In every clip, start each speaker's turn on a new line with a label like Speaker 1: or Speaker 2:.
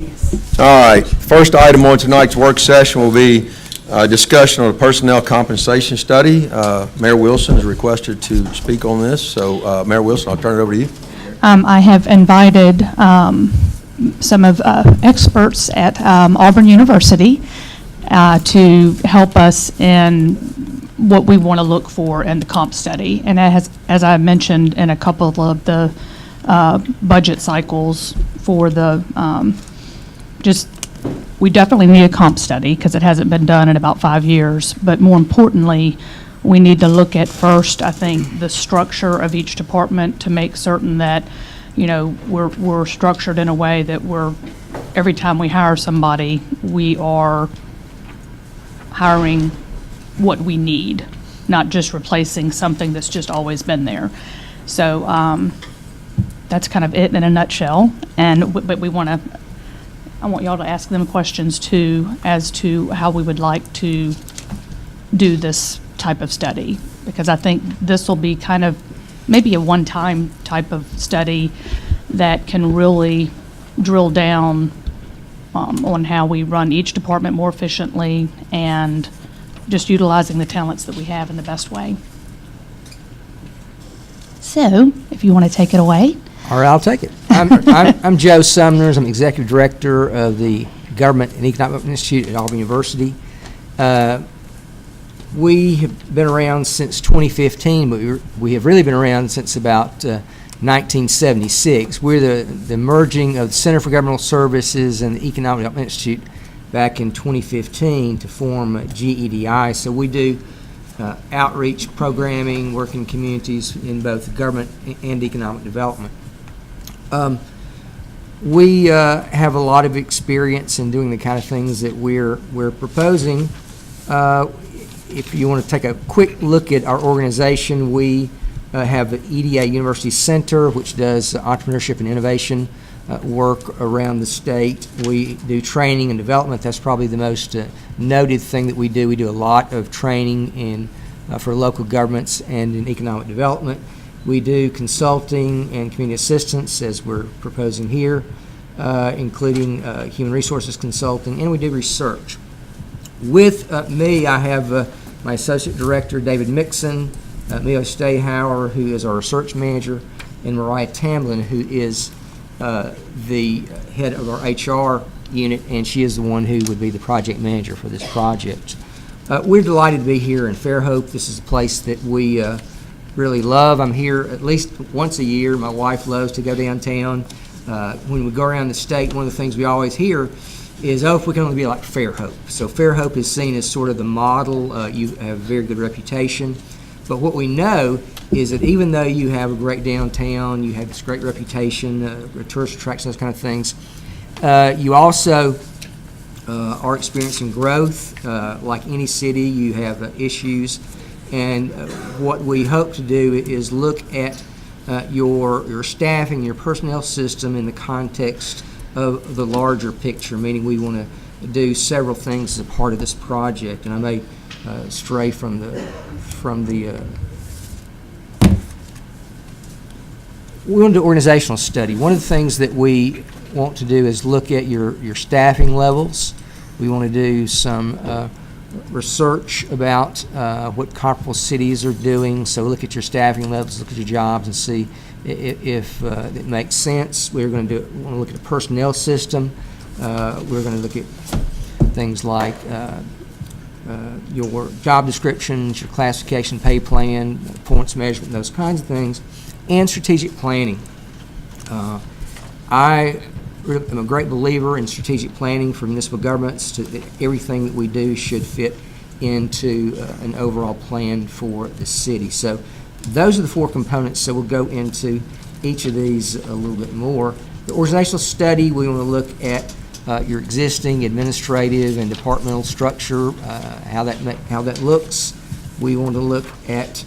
Speaker 1: All right, first item on tonight's work session will be discussion on the personnel compensation study. Mayor Wilson is requested to speak on this, so Mayor Wilson, I'll turn it over to you.
Speaker 2: I have invited some of experts at Auburn University to help us in what we want to look for in the comp study. And as I mentioned in a couple of the budget cycles for the we definitely need a comp study because it hasn't been done in about 5 years. But more importantly, we need to look at first, I think, the structure of each department to make certain that, you know, we're structured in a way that every time we hire somebody, we are hiring what we need, not just replacing something that's just always been there. So that's kind of it in a nutshell. But I want y'all to ask them questions too as to how we would like to do this type of study, because I think this will be kind of maybe a one-time type of study that can really drill down on how we run each department more efficiently and just utilizing the talents that we have in the best way. So, if you want to take it away.
Speaker 3: All right, I'll take it. I'm Joe Sumners. I'm Executive Director of the Government and Economic Institute at Auburn University. We have been around since 2015, but we have really been around since about 1976. We're the merging of the Center for Governmental Services and the Economic Development Institute back in 2015 to form GEDI. So we do outreach programming, working communities in both government and economic development. We have a lot of experience in doing the kind of things that we're proposing. If you want to take a quick look at our organization, we have the EDA University Center, which does entrepreneurship and innovation work around the state. We do training and development. That's probably the most noted thing that we do. We do a lot of training for local governments and in economic development. We do consulting and community assistance, as we're proposing here, including human resources consulting, and we do research. With me, I have my Associate Director, David Mixon, Mia Stayhauer, who is our research manager, and Mariah Tamlin, who is the head of our HR unit, and she is the one who would be the project manager for this project. We're delighted to be here in Fairhope. This is a place that we really love. I'm here at least once a year. My wife loves to go downtown. When we go around the state, one of the things we always hear is, oh, if we can only be like Fairhope. So Fairhope is seen as sort of the model. You have a very good reputation. But what we know is that even though you have a great downtown, you have this great reputation, tourist attractions, those kind of things, you also are experiencing growth. Like any city, you have issues. And what we hope to do is look at your staffing, your personnel system in the context of the larger picture, meaning we want to do several things as a part of this project. And I may stray from the we want to do organizational study. One of the things that we want to do is look at your staffing levels. We want to do some research about what comparable cities are doing. So look at your staffing levels, look at your jobs, and see if it makes sense. We're going to want to look at the personnel system. We're going to look at things like your job descriptions, your classification pay plan, performance measurement, those kinds of things, and strategic planning. I'm a great believer in strategic planning for municipal governments. Everything that we do should fit into an overall plan for the city. So those are the four components, so we'll go into each of these a little bit more. The organizational study, we want to look at your existing administrative and departmental structure, how that looks. We want to look at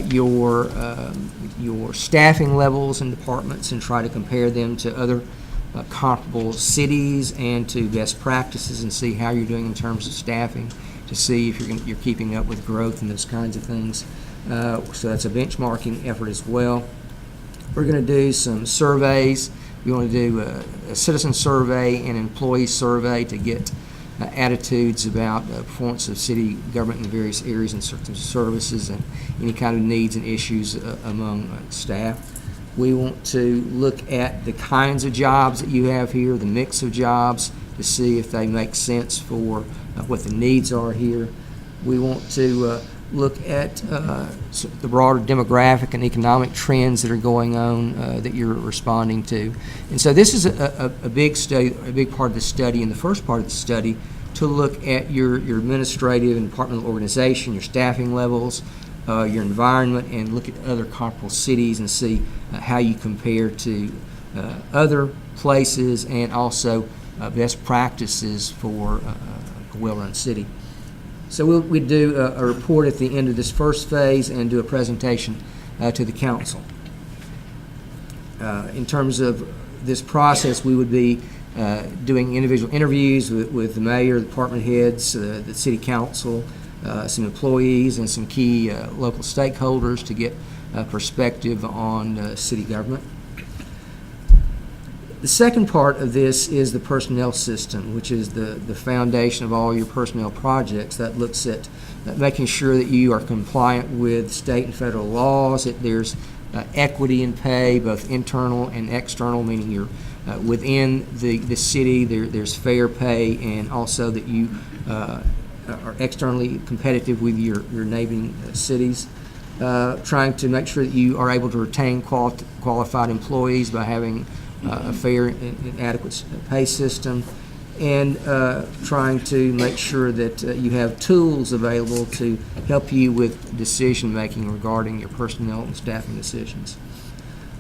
Speaker 3: your staffing levels in departments and try to compare them to other comparable cities and to best practices and see how you're doing in terms of staffing to see if you're keeping up with growth and those kinds of things. So that's a benchmarking effort as well. We're going to do some surveys. We want to do a citizen survey and employee survey to get attitudes about performance of city government in various areas and certain services and any kind of needs and issues among staff. We want to look at the kinds of jobs that you have here, the mix of jobs, to see if they make sense for what the needs are here. We want to look at the broader demographic and economic trends that are going on that you're responding to. And so this is a big study, a big part of the study, and the first part of the study to look at your administrative and departmental organization, your staffing levels, your environment, and look at other comparable cities and see how you compare to other places and also best practices for a well-run city. So we'll do a report at the end of this first phase and do a presentation to the council. In terms of this process, we would be doing individual interviews with the mayor, the department heads, the city council, some employees, and some key local stakeholders to get a perspective on city government. The second part of this is the personnel system, which is the foundation of all your personnel projects. That looks at making sure that you are compliant with state and federal laws, that there's equity in pay, both internal and external, meaning you're within the city, there's fair pay, and also that you are externally competitive with your neighboring cities. Trying to make sure that you are able to retain qualified employees by having a fair and adequate pay system, and trying to make sure that you have tools available to help you with decision-making regarding your personnel and staffing decisions.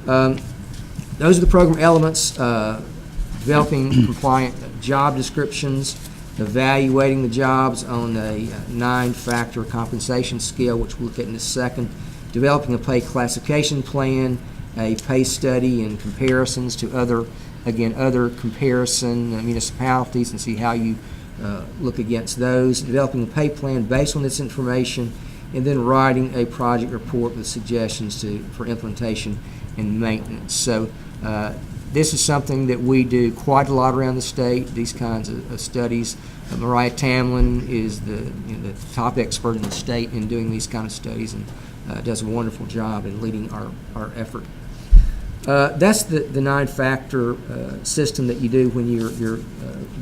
Speaker 3: Those are the program elements: developing compliant job descriptions, evaluating the jobs on a 9-factor compensation scale, which we'll look at in a second, developing a pay classification plan, a pay study and comparisons to other comparison municipalities and see how you look against those, developing a pay plan based on this information, and then writing a project report with suggestions for implementation and maintenance. So this is something that we do quite a lot around the state, these kinds of studies. Mariah Tamlin is the top expert in the state in doing these kind of studies and does a wonderful job in leading our effort. That's the 9-factor system that you do when you're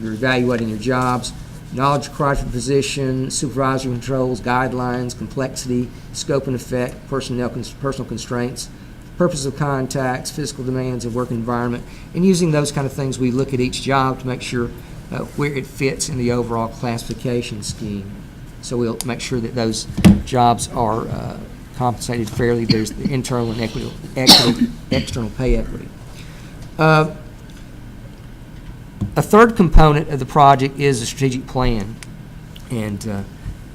Speaker 3: evaluating your jobs: knowledge required for the position, supervisory controls, guidelines, complexity, scope and effect, personal constraints, purpose of contacts, physical demands of work environment. And using those kind of things, we look at each job to make sure where it fits in the overall classification scheme. So we'll make sure that those jobs are compensated fairly. There's the internal and external pay equity. A third component of the project is the strategic plan. And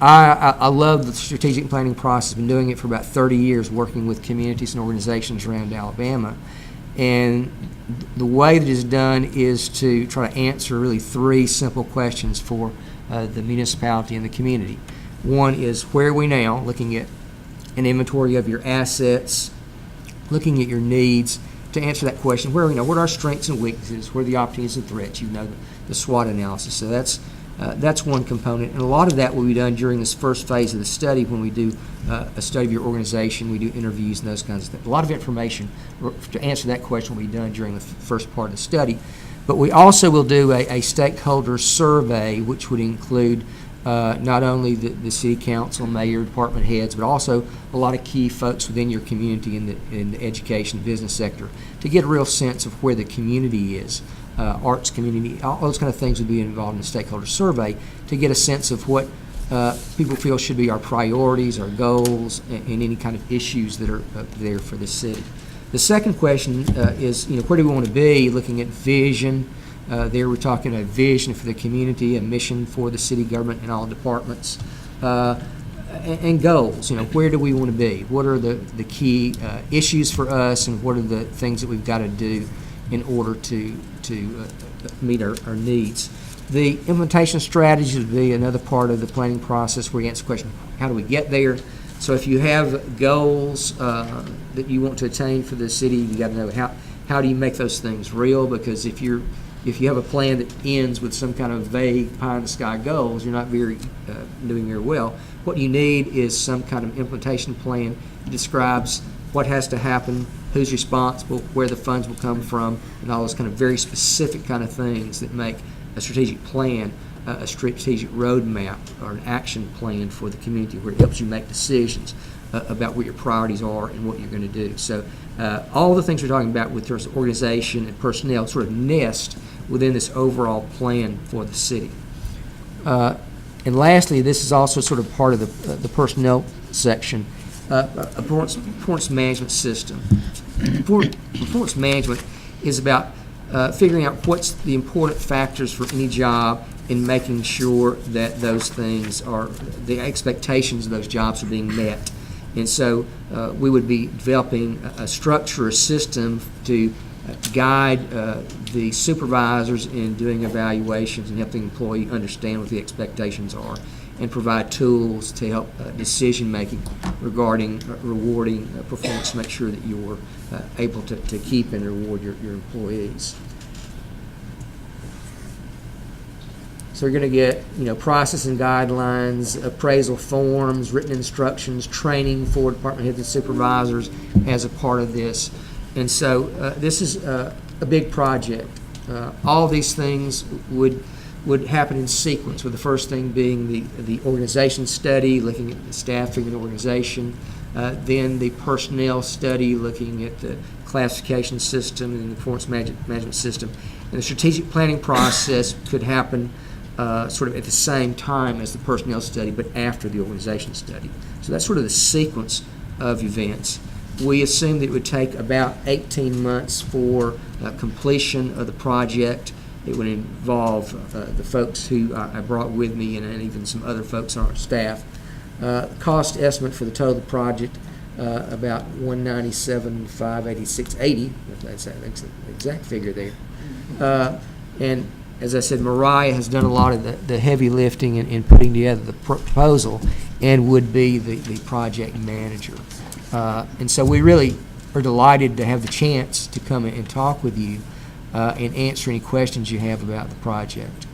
Speaker 3: I love the strategic planning process. I've been doing it for about 30 years, working with communities and organizations around Alabama. And the way that it's done is to try to answer really 3 simple questions for the municipality and the community. One is, where are we now? Looking at an inventory of your assets, looking at your needs. To answer that question, where are we now? What are our strengths and weaknesses? Where are the opportunities and threats? You know, the SWOT analysis. So that's one component, and a lot of that will be done during this first phase of the study when we do a study of your organization. We do interviews and those kinds of things. A lot of information to answer that question will be done during the first part of the study. But we also will do a stakeholder survey, which would include not only the city council, mayor, department heads, but also a lot of key folks within your community in the education business sector, to get a real sense of where the community is. Arts community, all those kind of things would be involved in the stakeholder survey to get a sense of what people feel should be our priorities, our goals, and any kind of issues that are there for the city. The second question is, where do we want to be? Looking at vision. There we're talking a vision for the community, a mission for the city government and all departments, and goals. Where do we want to be? What are the key issues for us, and what are the things that we've got to do in order to meet our needs? The implementation strategy would be another part of the planning process where you answer the question, how do we get there? So if you have goals that you want to attain for the city, you got to know how do you make those things real? Because if you have a plan that ends with some kind of vague pie-in-the-sky goals, you're not doing very well. What you need is some kind of implementation plan that describes what has to happen, who's responsible, where the funds will come from, and all those kind of very specific kind of things that make a strategic plan a strategic roadmap or an action plan for the community, where it helps you make decisions about what your priorities are and what you're going to do. So all the things we're talking about with terms of organization and personnel sort of nest within this overall plan for the city. And lastly, this is also sort of part of the personnel section, a performance management system. Performance management is about figuring out what's the important factors for any job and making sure that those things are, the expectations of those jobs are being met. And so we would be developing a structure, a system to guide the supervisors in doing evaluations and help the employee understand what the expectations are, and provide tools to help decision-making regarding rewarding performance to make sure that you're able to keep and reward your employees. So you're going to get, process and guidelines, appraisal forms, written instructions, training for department heads and supervisors as a part of this. And so this is a big project. All these things would happen in sequence, with the first thing being the organization study, looking at the staffing and organization, then the personnel study, looking at the classification system and the performance management system. And the strategic planning process could happen sort of at the same time as the personnel study, but after the organization study. So that's sort of the sequence of events. We assume that it would take about 18 months for completion of the project. It would involve the folks who I brought with me and even some other folks on our staff. Cost estimate for the total project, about $197,586.80. That's the exact figure there. And as I said, Mariah has done a lot of the heavy lifting in putting together the proposal and would be the project manager. And so we really are delighted to have the chance to come and talk with you and answer any questions you have about the project.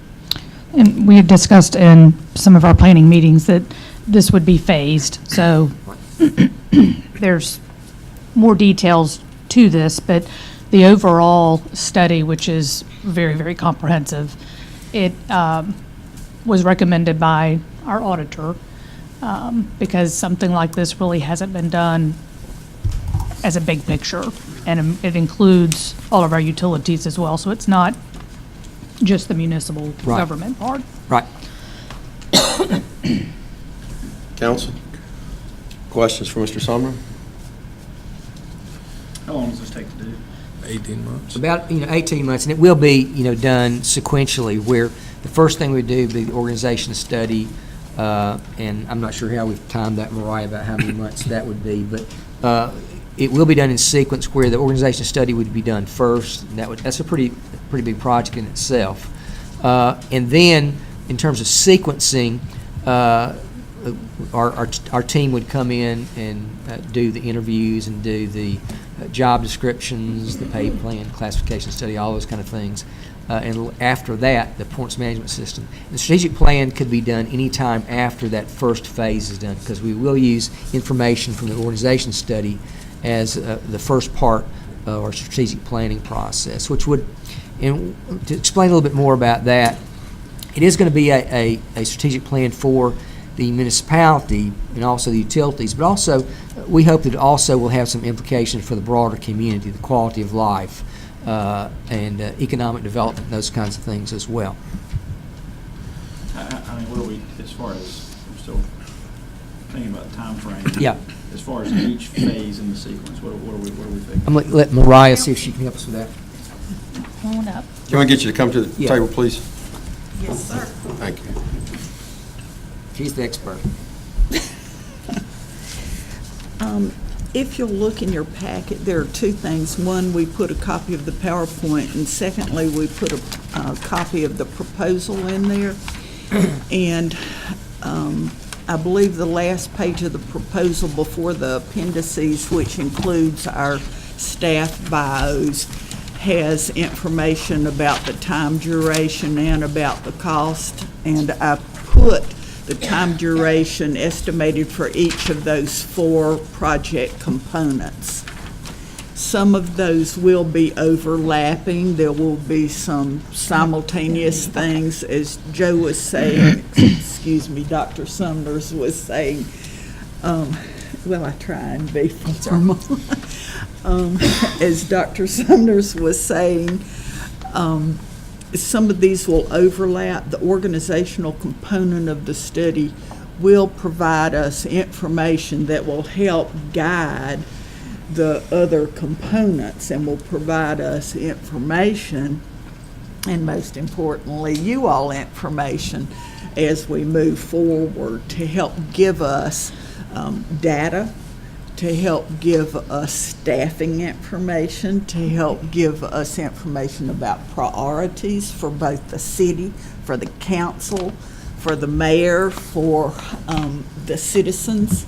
Speaker 2: And we have discussed in some of our planning meetings that this would be phased. So there's more details to this, but the overall study, which is very, very comprehensive, it was recommended by our auditor because something like this really hasn't been done as a big picture, and it includes all of our utilities as well. So it's not just the municipal government part.
Speaker 3: Right.
Speaker 1: Council? Questions for Mr. Sumner?
Speaker 4: How long does this take to do?
Speaker 5: 18 months.
Speaker 3: About 18 months, and it will be done sequentially, where the first thing we do would be the organization study, and I'm not sure how we've timed that, Mariah, about how many months that would be, but it will be done in sequence, where the organization study would be done first. And that's a pretty big project in itself. And then, in terms of sequencing, our team would come in and do the interviews and do the job descriptions, the pay plan, classification study, all those kind of things. And after that, the performance management system. The strategic plan could be done any time after that first phase is done, because we will use information from the organization study as the first part of our strategic planning process, which would, and to explain a little bit more about that, it is going to be a strategic plan for the municipality and also the utilities, but also we hope that it also will have some implications for the broader community, the quality of life and economic development, those kinds of things as well.
Speaker 4: I mean, what are we, as far as, I'm still thinking about the time frame.
Speaker 3: Yeah.
Speaker 4: As far as each phase in the sequence, what are we thinking?
Speaker 3: I'm going to let Mariah see if she can help us with that.
Speaker 2: Hold up.
Speaker 1: Can we get you to come to the
Speaker 3: Yeah.
Speaker 1: table, please?
Speaker 6: Yes, sir.
Speaker 1: Thank you.
Speaker 3: She's the expert.
Speaker 6: If you'll look in your packet, there are two things. One, we put a copy of the PowerPoint, and secondly, we put a copy of the proposal in there. And I believe the last page of the proposal before the appendices, which includes our staff bios has information about the time duration and about the cost, and I put the time duration estimated for each of those 4 project components. Some of those will be overlapping. There will be some simultaneous things, as Joe was saying, excuse me, Dr. Sumners was saying. Well, I try and be formal. As Dr. Sumners was saying, some of these will overlap. The organizational component of the study will provide us information that will help guide the other components and will provide us information, and most importantly, you all information as we move forward to help give us data, to help give us staffing information, to help give us information about priorities for both the city, for the council, for the mayor, for the citizens.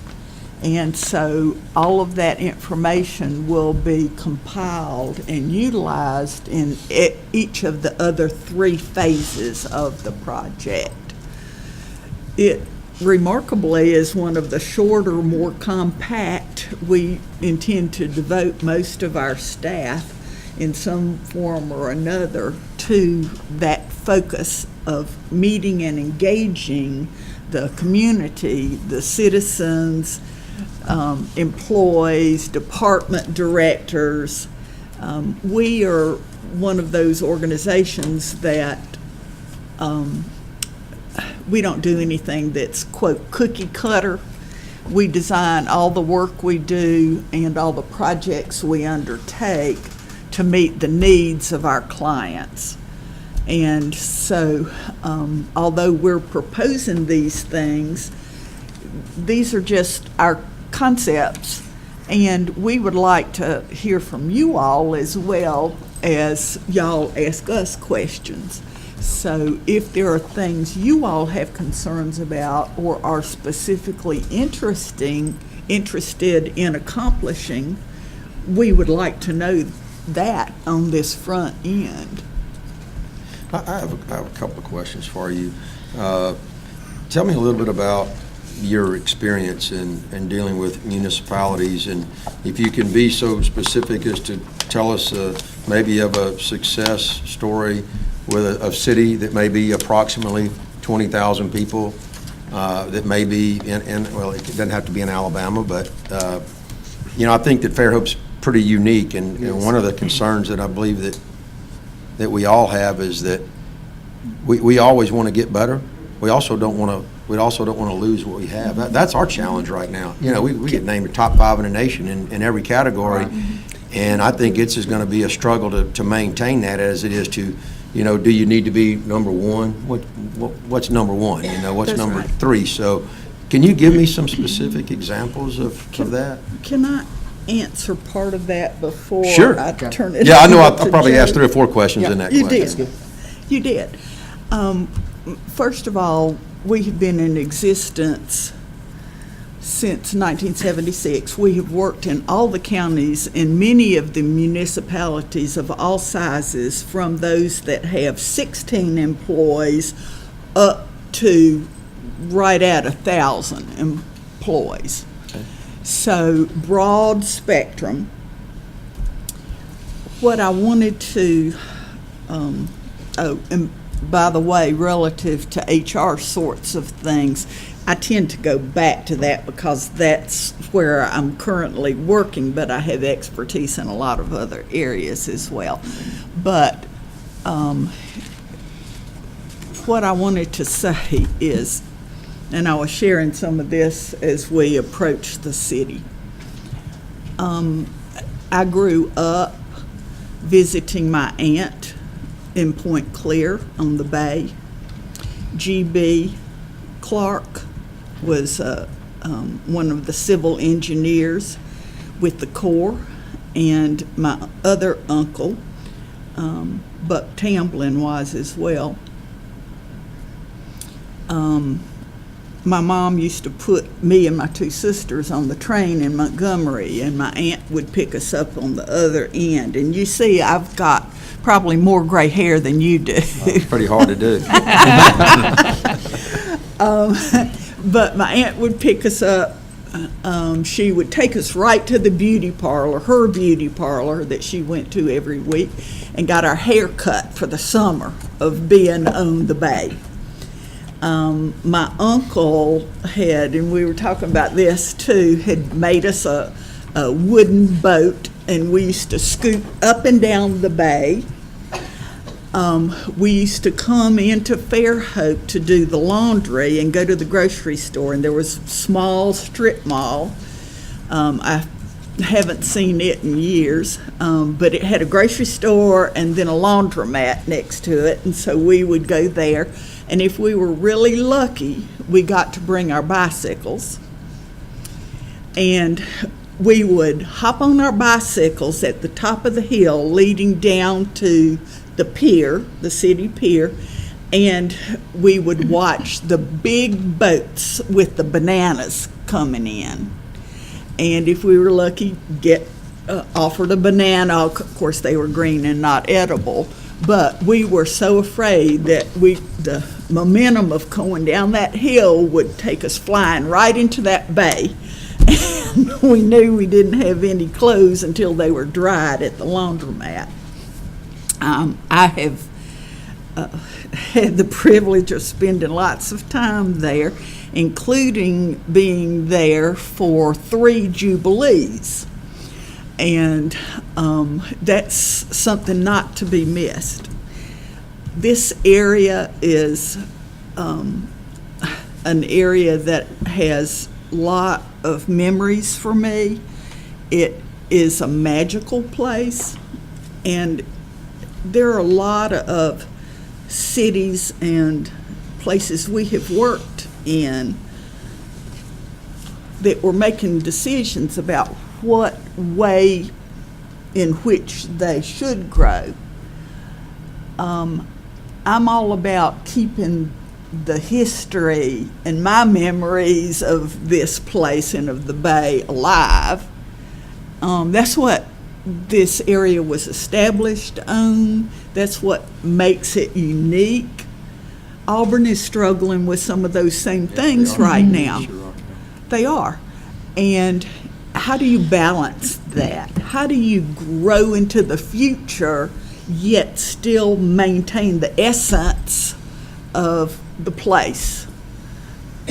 Speaker 6: And so all of that information will be compiled and utilized in each of the other 3 phases of the project. It remarkably is one of the shorter, more compact. We intend to devote most of our staff in some form or another to that focus of meeting and engaging the community, the citizens, employees, department directors. We are one of those organizations that we don't do anything that's, quote, cookie cutter. We design all the work we do and all the projects we undertake to meet the needs of our clients. And so, although we're proposing these things, these are just our concepts, and we would like to hear from you all as well as y'all ask us questions. So if there are things you all have concerns about or are specifically interested in accomplishing, we would like to know that on this front end.
Speaker 1: I have a couple of questions for you. Tell me a little bit about your experience in dealing with municipalities, and if you can be so specific as to tell us maybe of a success story with a city that may be approximately 20,000 people, that may be well, it doesn't have to be in Alabama, but I think that Fairhope's pretty unique, and one of the concerns that I believe that we all have is that we always want to get better. We also don't want to lose what we have. That's our challenge right now. We get named the top 5 in the nation in every category, and I think it's going to be a struggle to maintain that as it is to, do you need to be number 1? What's number 1? What's
Speaker 6: That's
Speaker 1: number
Speaker 6: right.
Speaker 1: 3? So, can you give me some specific examples of that?
Speaker 6: Can I answer part of that before
Speaker 1: Sure.
Speaker 6: I turn it
Speaker 1: Yeah, I know.
Speaker 6: over
Speaker 1: I
Speaker 6: to
Speaker 1: probably
Speaker 6: Joe?
Speaker 1: asked 3 or 4 questions in that
Speaker 6: You
Speaker 1: question.
Speaker 6: did. You did. First of all, we have been in existence since 1976. We have worked in all the counties and many of the municipalities of all sizes, from those that have 16 employees up to right at 1,000 employees.
Speaker 1: Okay.
Speaker 6: So broad spectrum. What I wanted to, and by the way, relative to HR sorts of things, I tend to go back to that because that's where I'm currently working, but I have expertise in a lot of other areas as well. But what I wanted to say is, and I was sharing some of this as we approach the city. I grew up visiting my aunt in Point Clear on the Bay. G.B. Clark was one of the civil engineers with the Corps, and my other uncle, Buck Tamblin, was as well. my mom used to put me and my two sisters on the train in Montgomery, and my aunt would pick us up on the other end. And you see, I've got probably more gray hair than you do.
Speaker 1: It's pretty hard to do.
Speaker 6: But my aunt would pick us up. She would take us right to the beauty parlor, her beauty parlor that she went to every week, and got our hair cut for the summer of being on the bay. My uncle had, and we were talking about this too, had made us a wooden boat, and we used to scoot up and down the bay. We used to come into Fairhope to do the laundry and go to the grocery store, and there was a small strip mall. I haven't seen it in years, but it had a grocery store and then a laundromat next to it, and so we would go there. And if we were really lucky, we got to bring our bicycles, and we would hop on our bicycles at the top of the hill leading down to the pier, the city pier, and we would watch the big boats with the bananas coming in. And if we were lucky, get offered a banana. Of course, they were green and not edible, but we were so afraid that the momentum of going down that hill would take us flying right into that bay. And we knew we didn't have any clothes until they were dried at the laundromat. I have had the privilege of spending lots of time there, including being there for 3 jubilees. And that's something not to be missed. This area is an area that has a lot of memories for me. It is a magical place, and there are a lot of cities and places we have worked in that were making decisions about what way in which they should grow. I'm all about keeping the history and my memories of this place and of the bay alive. That's what this area was established on. That's what makes it unique. Auburn is struggling with some of those same things right now. They are. And how do you balance that? How do you grow into the future yet still maintain the essence of the place?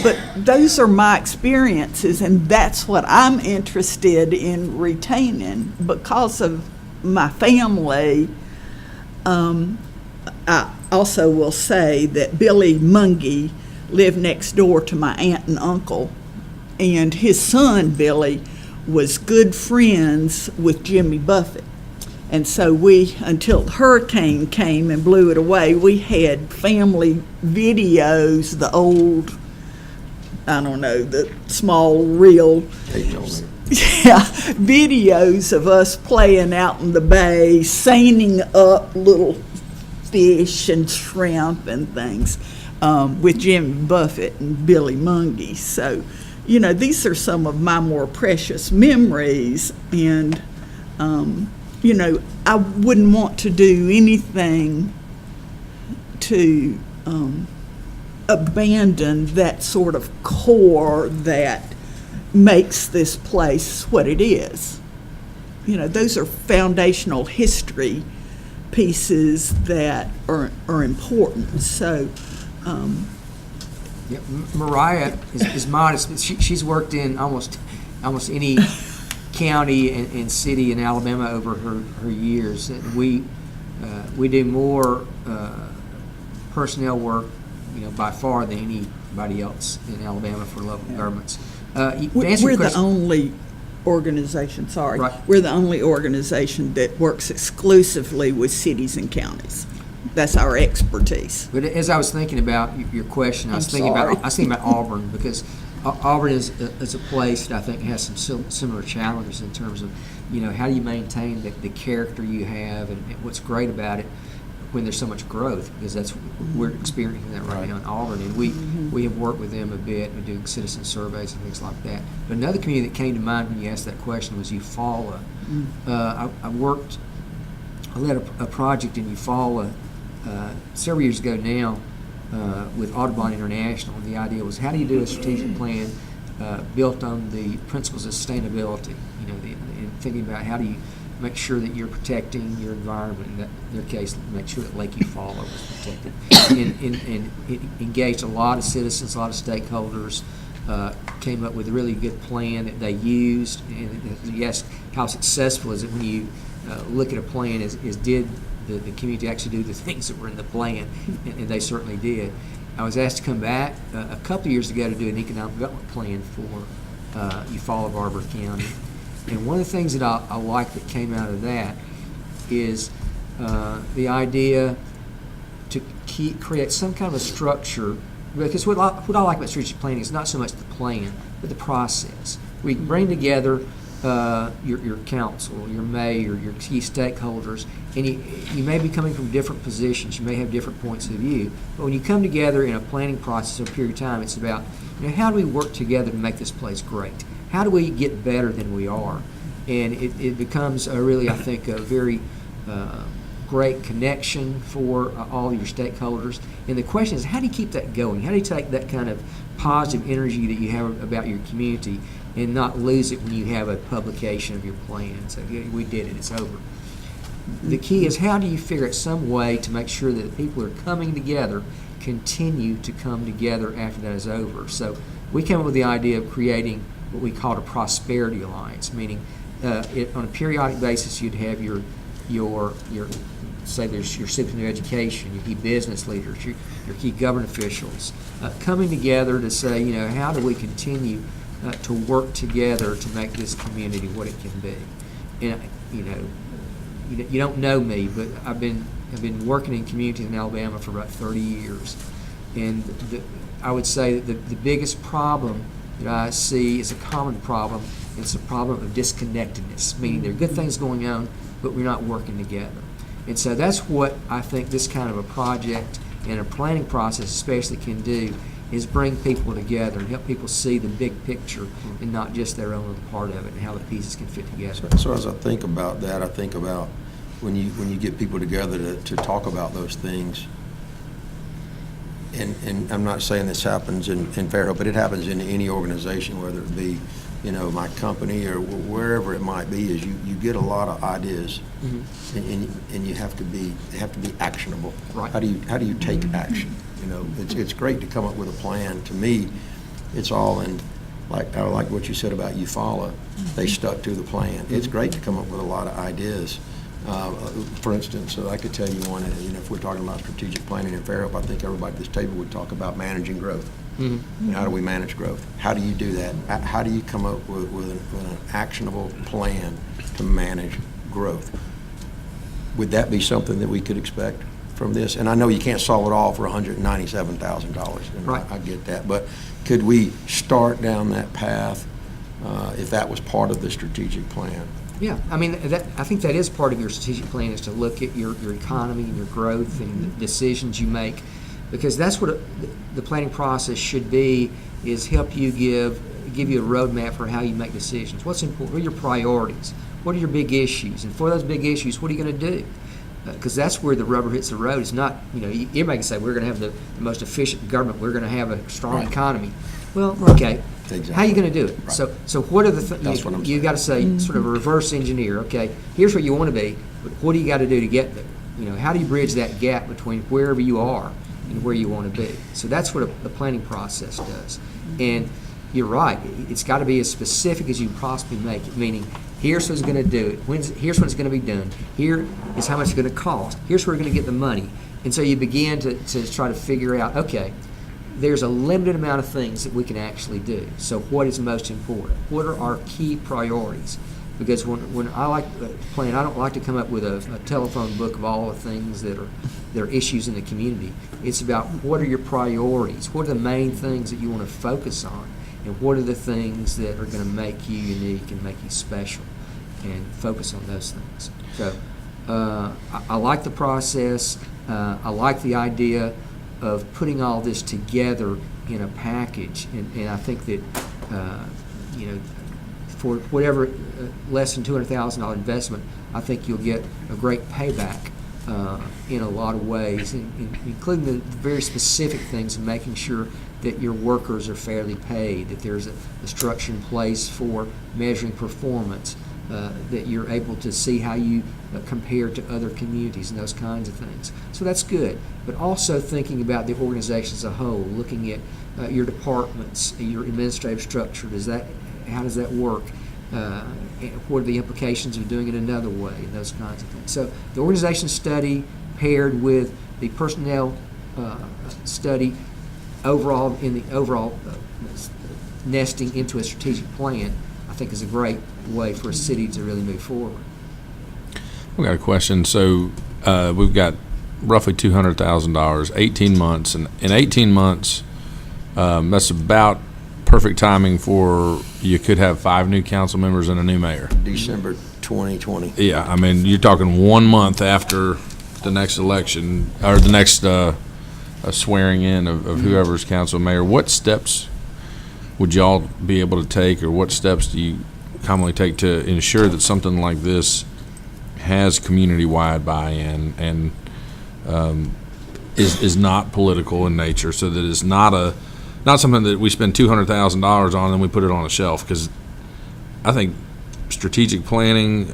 Speaker 6: But those are my experiences, and that's what I'm interested in retaining. Because of my family, I also will say that Billy Mungie lived next door to my aunt and uncle, and his son, Billy, was good friends with Jimmy Buffett. And so we, until the hurricane came and blew it away, we had family videos, the old, I don't know, the small reel, videos of us playing out in the bay, seining up little fish and shrimp and things with Jimmy Buffett and Billy Mungie. So, you know, these are some of my more precious memories, and you know, I wouldn't want to do anything to abandon that sort of core that makes this place what it is. You know, those are foundational history pieces that are important. So,
Speaker 3: Yeah, Mariah is modest, but she's worked in almost any county and city in Alabama over her years. And we do more personnel work, you know, by far than anybody else in Alabama for local governments.
Speaker 6: we're the only organization,
Speaker 3: Right.
Speaker 6: we're the only organization that works exclusively with cities and counties. That's our expertise.
Speaker 3: But as I was thinking about your question, I was thinking about Auburn, because Auburn is a place that I think has some similar challenges in terms of, you know, how do you maintain the character you have, and what's great about it. when there's so much growth, because we're experiencing that right now in Auburn, and we have worked with them a bit. We do citizen surveys and things like that. But another community that came to mind when you asked that question was Eufaula. I led a project in Eufaula several years ago now with Audubon International. And the idea was, how do you do a strategic plan built on the principles of sustainability? And thinking about how do you make sure that you're protecting your environment. In their case, make sure that Lake Eufaula was protected. And it engaged a lot of citizens, a lot of stakeholders, came up with a really good plan that they used. And yes, how successful is it when you look at a plan is did the community actually do the things that were in the plan? And they certainly did. I was asked to come back a couple of years ago to do an economic development plan for Eufaula Barber County. And one of the things that I like that came out of that is the idea to create some kind of a structure, because what I like about strategic planning is not so much the plan, but the process. We bring together your council, your mayor, your key stakeholders, and you may be coming from different positions, you may have different points of view, but when you come together in a planning process over a period of time, it's about, how do we work together to make this place great? How do we get better than we are? And it becomes really, I think, a very great connection for all your stakeholders. And the question is, how do you keep that going? How do you take that kind of positive energy that you have about your community and not lose it when you have a publication of your plan? So we did it, it's over. The key is, how do you figure out some way to make sure that the people who are coming together continue to come together after that is over? So we came up with the idea of creating what we called a prosperity alliance, meaning on a periodic basis you'd have your say there's your superintendent of education, your key business leaders, your key government officials coming together to say, how do we continue to work together to make this community what it can be? And you don't know me, but I've been working in communities in Alabama for about 30 years, and I would say that the biggest problem that I see is a common problem. It's a problem of disconnectedness, meaning there are good things going on, but we're not working together. And so that's what I think this kind of a project and a planning process especially can do, is bring people together and help people see the big picture and not just their own little part of it, and how the pieces can fit together.
Speaker 1: So as I think about that, I think about when you get people together to talk about those things, and I'm not saying this happens in Fairhope, but it happens in any organization, whether it be, my company or wherever it might be, is you get a lot of ideas, and they have to be actionable.
Speaker 3: Right.
Speaker 1: How do you take action? It's great to come up with a plan. To me, it's all in, I like what you said about Eufaula. They stuck to the plan. It's great to come up with a lot of ideas. For instance, I could tell you one, if we're talking about strategic planning in Fairhope, I think everybody at this table would talk about managing growth. And how do we manage growth? How do you do that? How do you come up with an actionable plan to manage growth? Would that be something that we could expect from this? And I know you can't solve it all for $197,000.
Speaker 3: Right.
Speaker 1: I get that. But could we start down that path if that was part of the strategic plan?
Speaker 3: Yeah, I mean, I think that is part of your strategic plan, is to look at your economy and your growth and the decisions you make, because that's what the planning process should be, is help you give you a roadmap for how you make decisions. What's important? What are your priorities? What are your big issues? And for those big issues, what are you going to do? Because that's where the rubber hits the road. It's not, everybody can say we're going to have the most efficient government, we're going to have a strong economy. Well, okay.
Speaker 1: Exactly.
Speaker 3: How are you going to do it?
Speaker 1: Right.
Speaker 3: So what are the
Speaker 1: That's what I'm
Speaker 3: you
Speaker 1: saying.
Speaker 3: got to say, sort of a reverse engineer. Okay, here's where you want to be, but what do you got to do to get there? How do you bridge that gap between wherever you are and where you want to be? So that's what the planning process does. And you're right, it's got to be as specific as you can possibly make it, meaning here's what's going to do it, here's when it's going to be done, here is how much it's going to cost, here's where we're going to get the money. And so you begin to try to figure out, okay, there's a limited amount of things that we can actually do. So what is most important? What are our key priorities? Because when I like to plan, I don't like to come up with a telephone book of all the things that are issues in the community. It's about, what are your priorities? What are the main things that you want to focus on? And what are the things that are going to make you unique and make you special? And focus on those things. So I like the process. I like the idea of putting all this together in a package, and I think that, for whatever less than $200,000 investment, I think you'll get a great payback in a lot of ways, including the very specific things of making sure that your workers are fairly paid, that there's a structure in place for measuring performance, that you're able to see how you compare to other communities and those kinds of things. So that's good. But also thinking about the organization as a whole, looking at your departments, your administrative structure. How does that work? What are the implications of doing it another way, and those kinds of things. So the organization study paired with the personnel study overall nesting into a strategic plan, I think is a great way for a city to really move forward.
Speaker 5: We got a question. So we've got roughly $200,000, 18 months, and in 18 months, that's about perfect timing for you could have 5 new council members and a new mayor.
Speaker 1: December 2020.
Speaker 5: Yeah, I mean, you're talking 1 month after the next election, or the next swearing in of whoever's council mayor. What steps would y'all be able to take, or what steps do you commonly take to ensure that something like this has community-wide buy-in and is not political in nature, so that it's not something that we spend $200,000 on and we put it on a shelf? Because I think strategic planning,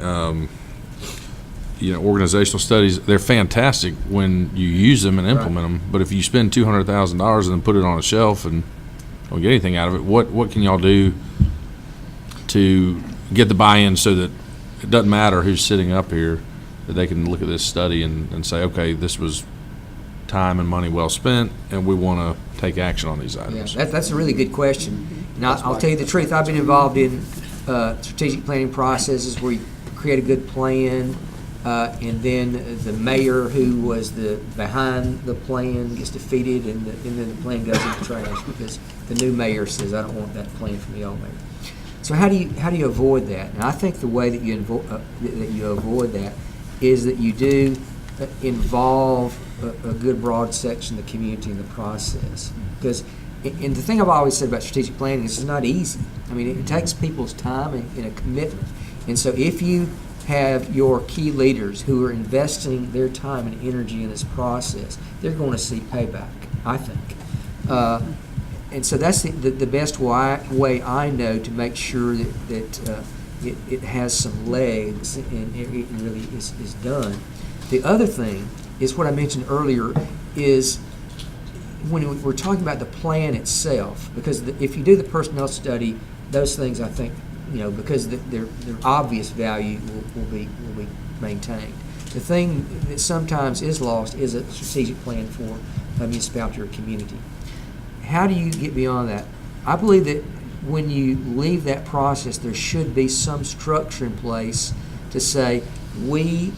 Speaker 5: organizational studies, they're fantastic when you use them and implement them. But if you spend $200,000 and then put it on a shelf and don't get anything out of it, what can y'all do to get the buy-in so that it doesn't matter who's sitting up here, that they can look at this study and say, okay, this was time and money well spent, and we want to take action on these items?
Speaker 3: Yeah, that's a really good question. And I'll tell you the truth, I've been involved in strategic planning processes where you create a good plan, and then the mayor who was behind the plan gets defeated, and then the plan goes in the trash because the new mayor says, I don't want that plan from the old mayor. So how do you avoid that? And I think the way that you avoid that is that you do involve a good broad section of the community in the process. Because, and the thing I've always said about strategic planning is it's not easy. I mean, it takes people's time and a commitment. And so if you have your key leaders who are investing their time and energy in this process, they're going to see payback, I think. And so that's the best way I know to make sure that it has some legs and it really is done. The other thing is what I mentioned earlier is when we're talking about the plan itself, because if you do the personnel study, those things I think, because their obvious value will be maintained. The thing that sometimes is lost is a strategic plan for a municipality or community. How do you get beyond that? I believe that when you leave that process, there should be some structure in place to say, we,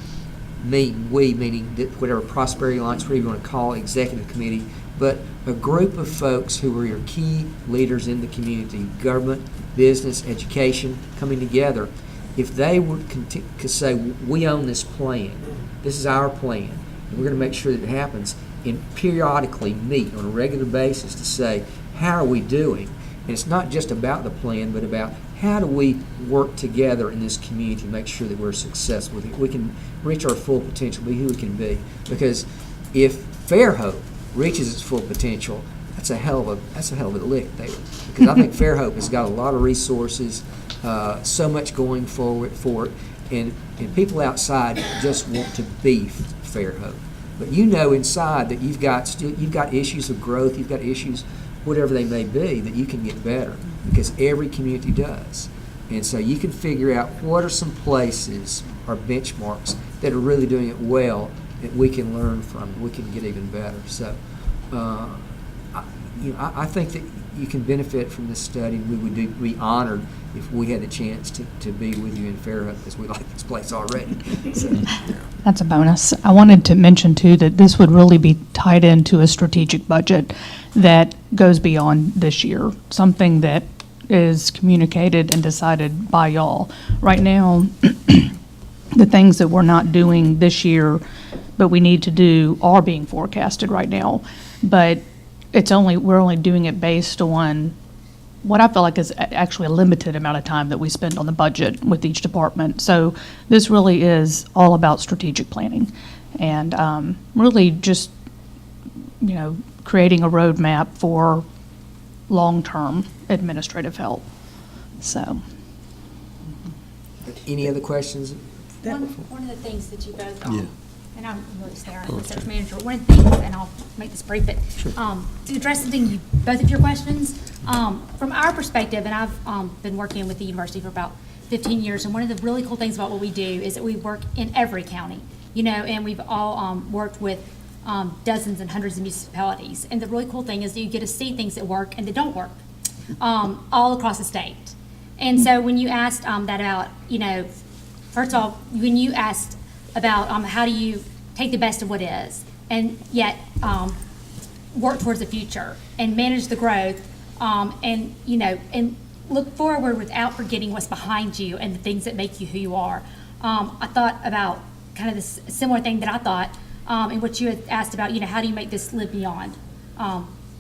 Speaker 3: meaning that whatever Prosperity Alliance, whatever you want to call it, executive committee, but a group of folks who are your key leaders in the community, government, business, education, coming together. If they would could say, we own this plan, this is our plan, and we're going to make sure that it happens, and periodically meet on a regular basis to say, how are we doing? And it's not just about the plan, but about how do we work together in this community to make sure that we're successful, that we can reach our full potential, be who we can be. Because if Fairhope reaches its full potential, that's a hell of a lick there. Because I think Fairhope has got a lot of resources, so much going forward for it, and people outside just want to be Fairhope. But inside that you've got issues of growth, you've got issues, whatever they may be, that you can get better, because every community does. And so you can figure out what are some places or benchmarks that are really doing it well that we can learn from, we can get even better. So I think that you can benefit from this study. We would be honored if we had the chance to be with you in Fairhope, because we like this place already. So,
Speaker 2: That's a bonus. I wanted to mention, too, that this would really be tied into a strategic budget that goes beyond this year, something that is communicated and decided by y'all. Right now, the things that we're not doing this year, but we need to do, are being forecasted right now. But we're only doing it based on what I feel like is actually a limited amount of time that we spend on the budget with each department. So this really is all about strategic planning and really just, creating a roadmap for long-term administrative help. So.
Speaker 3: Any other questions?
Speaker 7: One of the things that you both,
Speaker 1: Yeah.
Speaker 7: and I'm really Sarah, I'm the research manager, one of the things, and I'll make this brief, but to address something, both of your questions, from our perspective, and I've been working with the university for about 15 years, and one of the really cool things about what we do is that we work in every county, and we've all worked with dozens and hundreds of municipalities. And the really cool thing is that you get to see things that work and that don't work all across the state. And so when you asked that about, first of all, when you asked about how do you take the best of what is and yet work towards the future and manage the growth and look forward without forgetting what's behind you and the things that make you who you are. I thought about kind of this similar thing that I thought and what you had asked about, how do you make this live beyond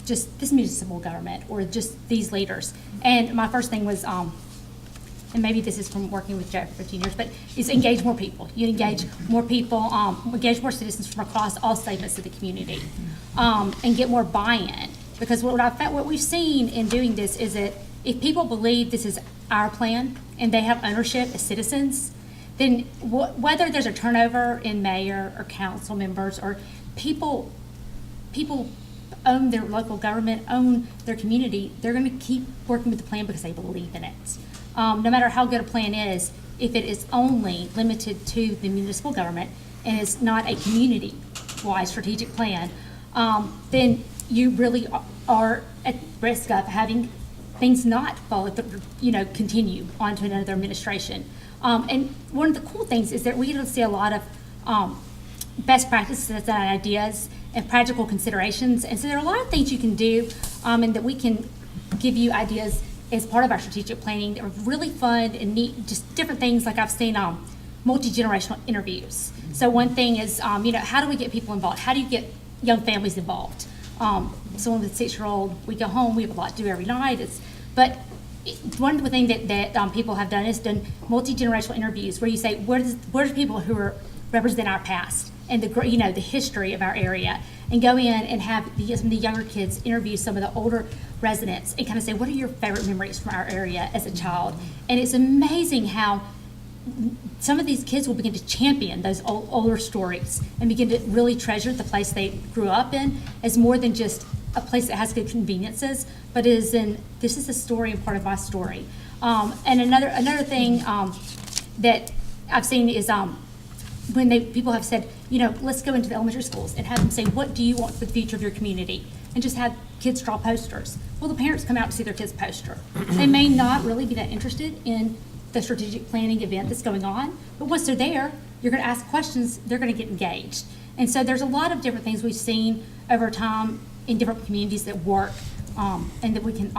Speaker 7: just this municipal government or just these leaders? And my first thing was, and maybe this is from working with Joe for 15 years, but is engage more people. You engage more people, engage more citizens from across all segments of the community, and get more buy-in. Because what we've seen in doing this is that if people believe this is our plan and they have ownership as citizens, then whether there's a turnover in mayor or council members or people own their local government, own their community, they're going to keep working with the plan because they believe in it. No matter how good a plan is, if it is only limited to the municipal government and is not a community-wide strategic plan, then you really are at risk of having things not follow, continue on to another administration. And one of the cool things is that we get to see a lot of best practices and ideas and practical considerations. And so there are a lot of things you can do and that we can give you ideas as part of our strategic planning that are really fun and neat, just different things. Like I've seen multi-generational interviews. So one thing is, how do we get people involved? How do you get young families involved? Someone with a 6-year-old, we go home, we have a lot to do every night. But one of the things that people have done is done multi-generational interviews where you say, where's people who represent our past and the history of our area, and go in and have some of the younger kids interview some of the older residents and kind of say, what are your favorite memories from our area as a child? And it's amazing how some of these kids will begin to champion those older stories and begin to really treasure the place they grew up in as more than just a place that has good conveniences, but this is a story and part of my story. And another thing that I've seen is when people have said, let's go into the elementary schools and have them say, what do you want for the future of your community? And just have kids draw posters. Well, the parents come out to see their kid's poster. They may not really be that interested in the strategic planning event that's going on, but once they're there, you're going to ask questions, they're going to get engaged. And so there's a lot of different things we've seen over time in different communities that work, and that we can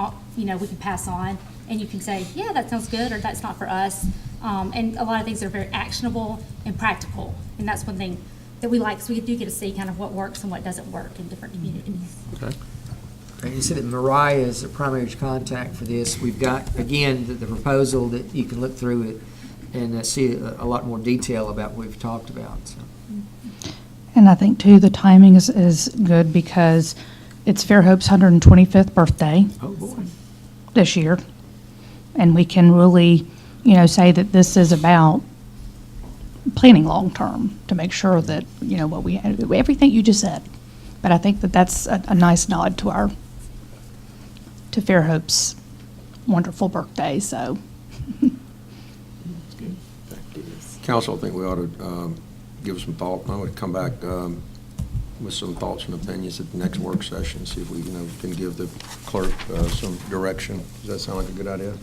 Speaker 7: pass on, and you can say, yeah, that sounds good, or that's not for us. And a lot of things that are very actionable and practical, and that's one thing that we like, so we do get to see kind of what works and what doesn't work in different communities.
Speaker 5: Okay.
Speaker 3: And you said that Mariah is the primary contact for this. We've got, again, the proposal that you can look through it and see a lot more detail about what we've talked about. So.
Speaker 2: And I think, too, the timing is good because it's Fairhope's 125th birthday
Speaker 3: Oh, boy.
Speaker 2: this year. And we can really, say that this is about planning long-term to make sure that, everything you just said. But I think that that's a nice nod to Fairhope's wonderful birthday, so.
Speaker 1: Council, I think we ought to give some thought. I would come back with some thoughts and opinions at the next work session, see if we can give the clerk some direction. Does that sound like a good idea?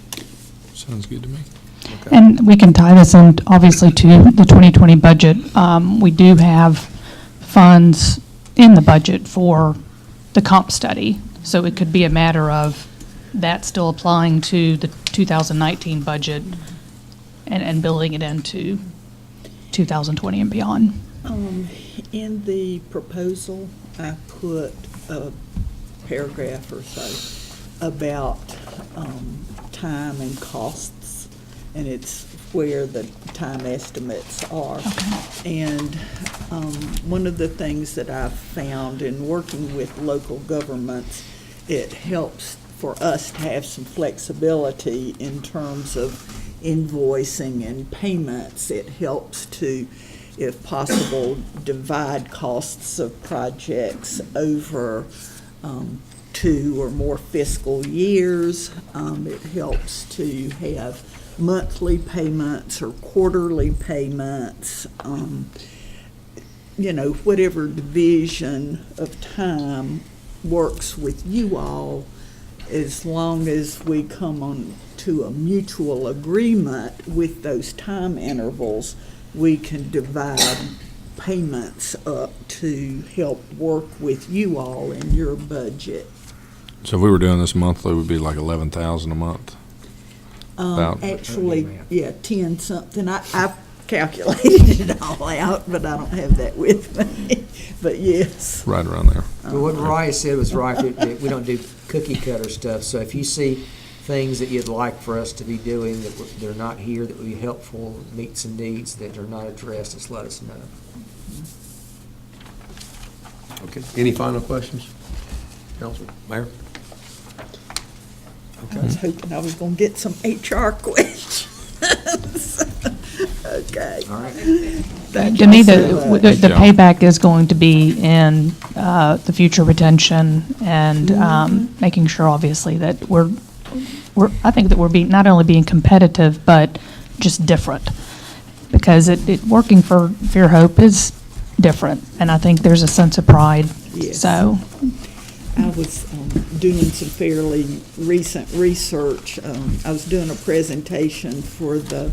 Speaker 5: Sounds good to me.
Speaker 1: Okay.
Speaker 2: And we can tie this in, obviously, to the 2020 budget. We do have funds in the budget for the comp study, so it could be a matter of that still applying to the 2019 budget and building it into 2020 and beyond?
Speaker 6: In the proposal, I put a paragraph or so about time and costs, and it's where the time estimates are. And one of the things that I've found in working with local governments, it helps for us to have some flexibility in terms of invoicing and payments. It helps to, if possible, divide costs of projects over 2 or more fiscal years. It helps to have monthly payments or quarterly payments. Whatever division of time works with you all, as long as we come on to a mutual agreement with those time intervals, we can divide payments up to help work with you all in your budget.
Speaker 5: So if we were doing this monthly, it would be like 11,000 a month. About.
Speaker 6: Actually, yeah, 10 something. I've calculated it all out, but I don't have that with me. But yes.
Speaker 5: Right around there.
Speaker 3: But what Mariah said was right, that we don't do cookie cutter stuff. So if you see things that you'd like for us to be doing that they're not here, that would be helpful, meet some needs that are not addressed, just let us know.
Speaker 1: Okay. Any final questions? Council, Mayor?
Speaker 6: I was hoping I was going to get some HR questions. Okay.
Speaker 3: All right.
Speaker 6: Thank
Speaker 2: To me,
Speaker 6: y'all
Speaker 2: the
Speaker 6: so much.
Speaker 2: the
Speaker 5: Yeah.
Speaker 2: payback is going to be in the future retention and making sure, obviously, that I think that we're not only being competitive, but just different. Because working for Fairhope is different, and I think there's a sense of pride.
Speaker 6: Yes.
Speaker 2: So,
Speaker 6: I was doing some fairly recent research. I was doing a presentation for the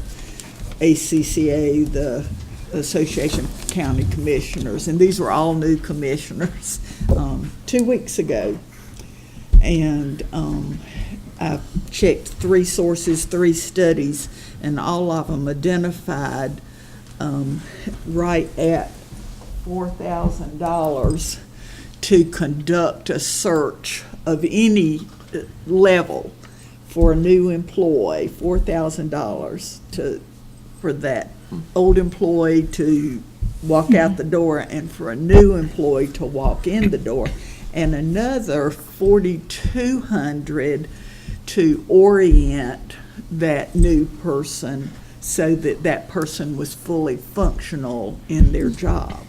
Speaker 6: ACCA, the Association of County Commissioners, and these were all new commissioners 2 weeks ago. And I checked 3 sources, 3 studies, and all of them identified right at $4,000 to conduct a search of any level for a new employee, $4,000 for that old employee to walk out the door and for a new employee to walk in the door, and another $4,200 to orient that new person so that that person was fully functional in their job.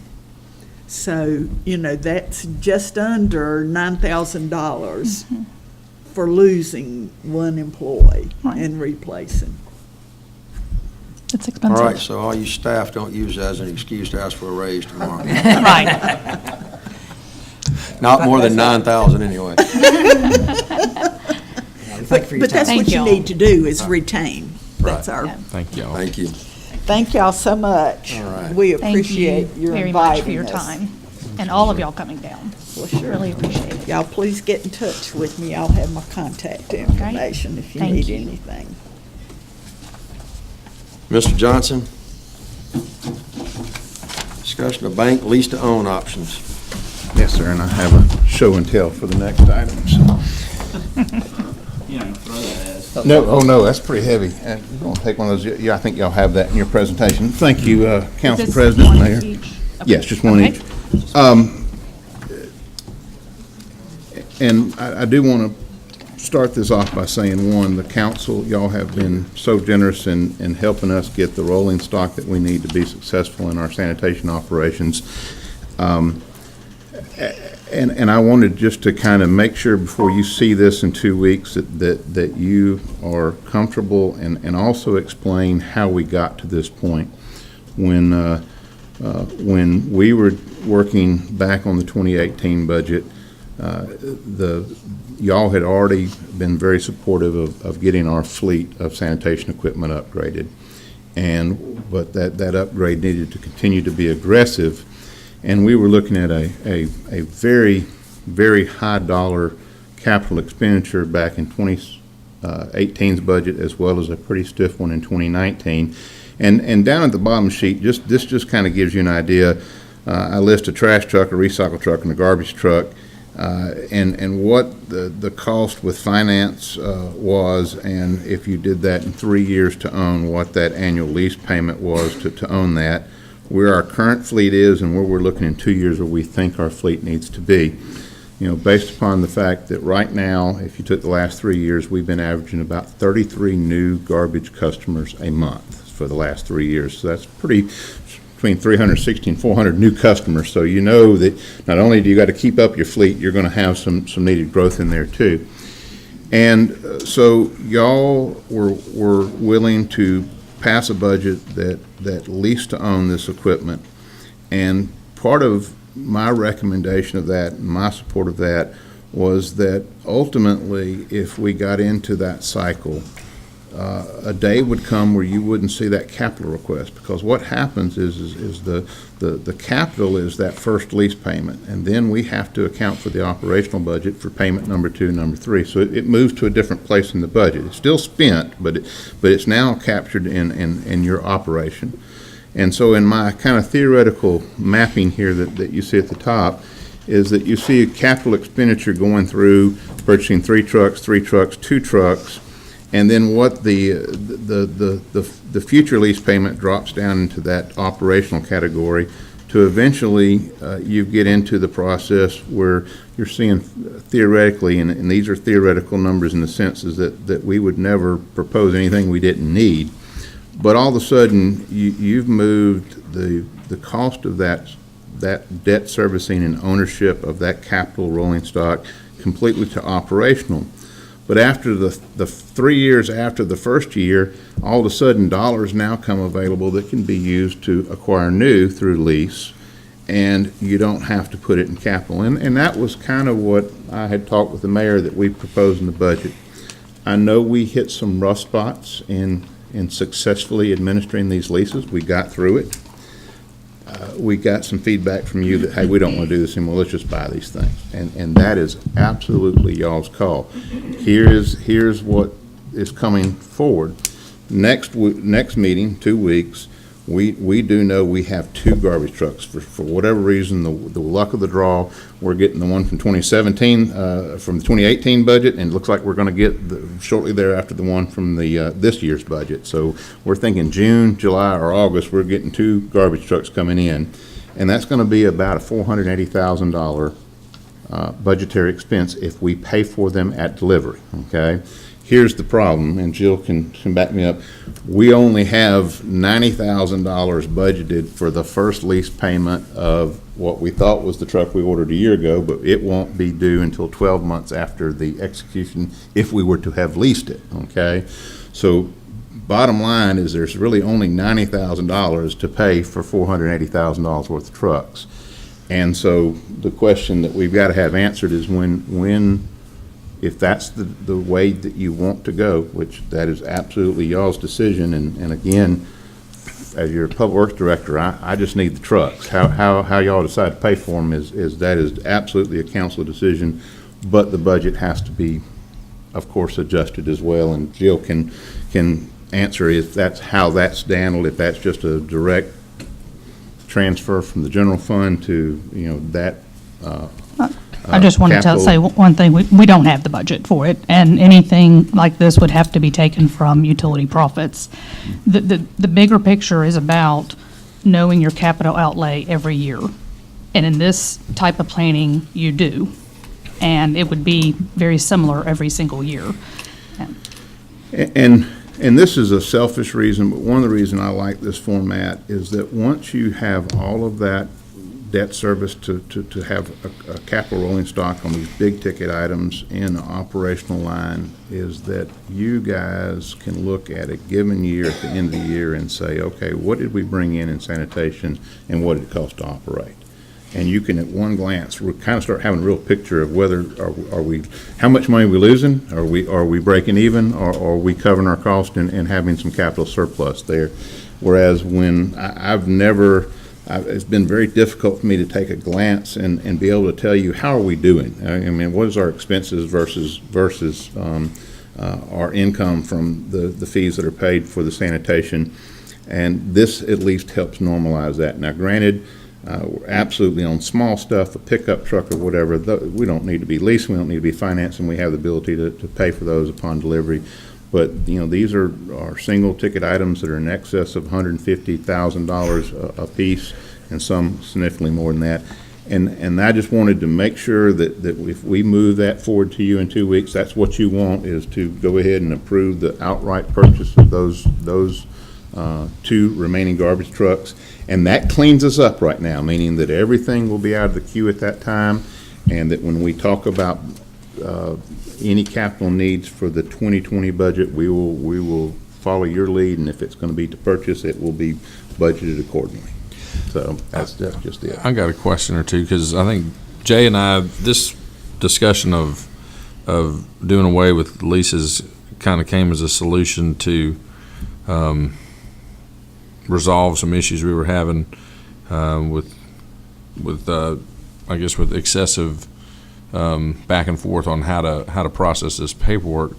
Speaker 6: So, that's just under $9,000 for losing one employee
Speaker 2: Right.
Speaker 6: and replacing.
Speaker 2: it's
Speaker 1: All
Speaker 2: expensive.
Speaker 1: right, so all you staff, don't use that as an excuse to ask for a raise tomorrow.
Speaker 2: Right.
Speaker 1: Not more than 9,000 anyway.
Speaker 3: Thank you for your
Speaker 6: But that's
Speaker 3: time.
Speaker 6: what
Speaker 2: Thank
Speaker 6: you
Speaker 2: y'all.
Speaker 6: need to do, is retain. That's
Speaker 1: Right.
Speaker 6: our,
Speaker 2: Yeah.
Speaker 5: Thank y'all.
Speaker 1: Thank you.
Speaker 6: thank y'all so much.
Speaker 1: All right.
Speaker 6: We
Speaker 2: Thank you
Speaker 6: appreciate your
Speaker 2: very much for
Speaker 6: inviting
Speaker 2: your
Speaker 6: us.
Speaker 2: time, and all of y'all coming down.
Speaker 6: Well, sure.
Speaker 2: Really appreciate it.
Speaker 6: Y'all please get in touch with me. I'll have my contact information if you
Speaker 2: Thank
Speaker 6: need
Speaker 2: you.
Speaker 6: anything.
Speaker 1: Mr. Johnson? Discussion of bank lease-to-own options.
Speaker 8: Yes, sir, and I have a show and tell for the next item.
Speaker 4: Throw that as.
Speaker 8: No, oh no, that's pretty heavy. And you're gonna take one of those, yeah, I think y'all have that in your presentation. Thank you, Council
Speaker 2: Is this
Speaker 8: President,
Speaker 2: one
Speaker 8: Mayor.
Speaker 2: each? Okay.
Speaker 8: Yes, just one
Speaker 2: Okay.
Speaker 8: each. And I do want to start this off by saying, one, the council, y'all have been so generous in helping us get the rolling stock that we need to be successful in our sanitation operations. And I wanted just to kind of make sure before you see this in 2 weeks that you are comfortable and also explain how we got to this point. When we were working back on the 2018 budget, y'all had already been very supportive of getting our fleet of sanitation equipment upgraded. But that upgrade needed to continue to be aggressive. And we were looking at a very, very high dollar capital expenditure back in 2018's budget, as well as a pretty stiff one in 2019. And down at the bottom sheet, this just kind of gives you an idea. I list a trash truck, a recycle truck, and a garbage truck, and what the cost with finance was, and if you did that in 3 years to own, what that annual lease payment was to own that, where our current fleet is, and where we're looking in 2 years where we think our fleet needs to be. You know, based upon the fact that right now, if you took the last 3 years, we've been averaging about 33 new garbage customers a month for the last 3 years. So that's pretty, between 360 and 400 new customers. So you know that not only do you got to keep up your fleet, you're going to have some needed growth in there too. And so y'all were willing to pass a budget that leased to own this equipment. And part of my recommendation of that, my support of that, was that ultimately, if we got into that cycle, a day would come where you wouldn't see that capital request, because what happens is the capital is that first lease payment, and then we have to account for the operational budget for payment number 2, number 3. So it moves to a different place in the budget. It's still spent, but it's now captured in your operation. And so in my kind of theoretical mapping here that you see at the top is that you see a capital expenditure going through purchasing 3 trucks, 2 trucks, and then what the future lease payment drops down into that operational category to eventually you get into the process where you're seeing theoretically, and these are theoretical numbers in the sense is that we would never propose anything we didn't need. But all of a sudden, you've moved the cost of that debt servicing and ownership of that capital rolling stock completely to operational. But after the 3 years after the first year, all of a sudden dollars now come available that can be used to acquire new through lease, and you don't have to put it in capital. And that was kind of what I had talked with the mayor that we proposed in the budget. I know we hit some rough spots in successfully administering these leases. We got through it. We got some feedback from you that, hey, we don't want to do this anymore, let's just buy these things. And that is absolutely y'all's call. Here's what is coming forward. Next meeting, 2 weeks, we do know we have 2 garbage trucks. For whatever reason, the luck of the draw, we're getting the one from 2017, from the 2018 budget, and it looks like we're going to get shortly thereafter the one from the this year's budget. So we're thinking June, July, or August, we're getting 2 garbage trucks coming in, and that's going to be about a $480,000 budgetary expense if we pay for them at delivery, okay? Here's the problem, and Jill can back me up. We only have $90,000 budgeted for the first lease payment of what we thought was the truck we ordered a year ago, but it won't be due until 12 months after the execution if we were to have leased it, okay? So bottom line is there's really only $90,000 to pay for $480,000 worth of trucks. And so the question that we've got to have answered is when if that's the way that you want to go, which that is absolutely y'all's decision, and again, as your public works director, I just need the trucks. How y'all decide to pay for them is absolutely a council decision, but the budget has to be, of course, adjusted as well, and Jill can answer if that's how that's handled, if that's just a direct transfer from the general fund to, that
Speaker 2: I just wanted to say one thing. We don't have the budget for it, and anything like this would have to be taken from utility profits. The bigger picture is about knowing your capital outlay every year. And in this type of planning, you do. And it would be very similar every single year.
Speaker 8: And this is a selfish reason, but one of the reasons I like this format is that once you have all of that debt service to have a capital rolling stock on these big ticket items in the operational line, is that you guys can look at a given year at the end of the year and say, okay, what did we bring in sanitation and what did it cost to operate? And you can at one glance kind of start having a real picture of whether are we how much money are we losing, are we breaking even, or are we covering our cost and having some capital surplus there. Whereas when it's been very difficult for me to take a glance and be able to tell you how are we doing. I mean, what is our expenses versus our income from the fees that are paid for the sanitation. And this at least helps normalize that. Now granted, we're absolutely on small stuff, a pickup truck or whatever, we don't need to be leasing, we don't need to be financing, we have the ability to pay for those upon delivery. But, you know, these are single ticket items that are in excess of $150,000 a piece, and some significantly more than that. And I just wanted to make sure that if we move that forward to you in 2 weeks, that's what you want, is to go ahead and approve the outright purchase of those 2 remaining garbage trucks. And that cleans us up right now, meaning that everything will be out of the queue at that time, and that when we talk about any capital needs for the 2020 budget, we will follow your lead, and if it's going to be to purchase, it will be budgeted accordingly. So that's just it.
Speaker 5: I got a question or two, because I think Jay and I, this discussion of doing away with leases kind of came as a solution to resolve some issues we were having with I guess with excessive back and forth on how to process this paperwork.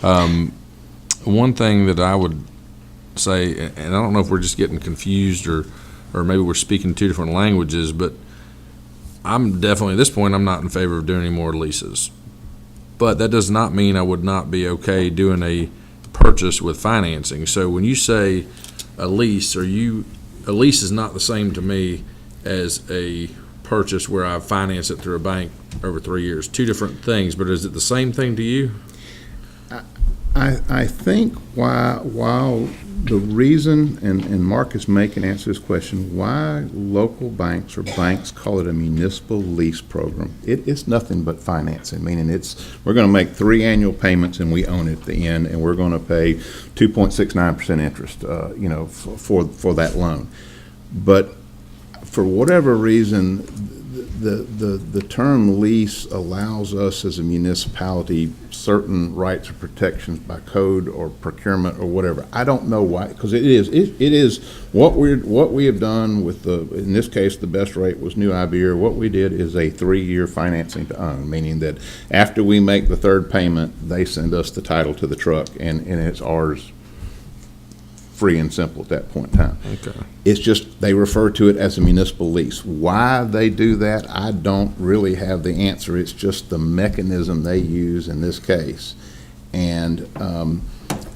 Speaker 5: One thing that I would say, and I don't know if we're just getting confused or maybe we're speaking 2 different languages, but I'm definitely, at this point, I'm not in favor of doing any more leases. But that does not mean I would not be okay doing a purchase with financing. So when you say a lease, a lease is not the same to me as a purchase where I finance it through a bank over 3 years. 2 different things, but is it the same thing to you?
Speaker 8: I think while the reason, and Marcus May can answer this question, why local banks or banks call it a municipal lease program, it's nothing but financing, meaning we're going to make 3 annual payments and we own it at the end, and we're going to pay 2.69% interest, for that loan. But for whatever reason, the term lease allows us as a municipality certain rights or protections by code or procurement or whatever. I don't know why, because it is what we have done with in this case, the best rate was New Iberia. What we did is a 3-year financing to own, meaning that after we make the 3rd payment, they send us the title to the truck, and it's ours free and simple at that point in time.
Speaker 5: Okay.
Speaker 8: It's just they refer to it as a municipal lease. Why they do that, I don't really have the answer. It's just the mechanism they use in this case. And,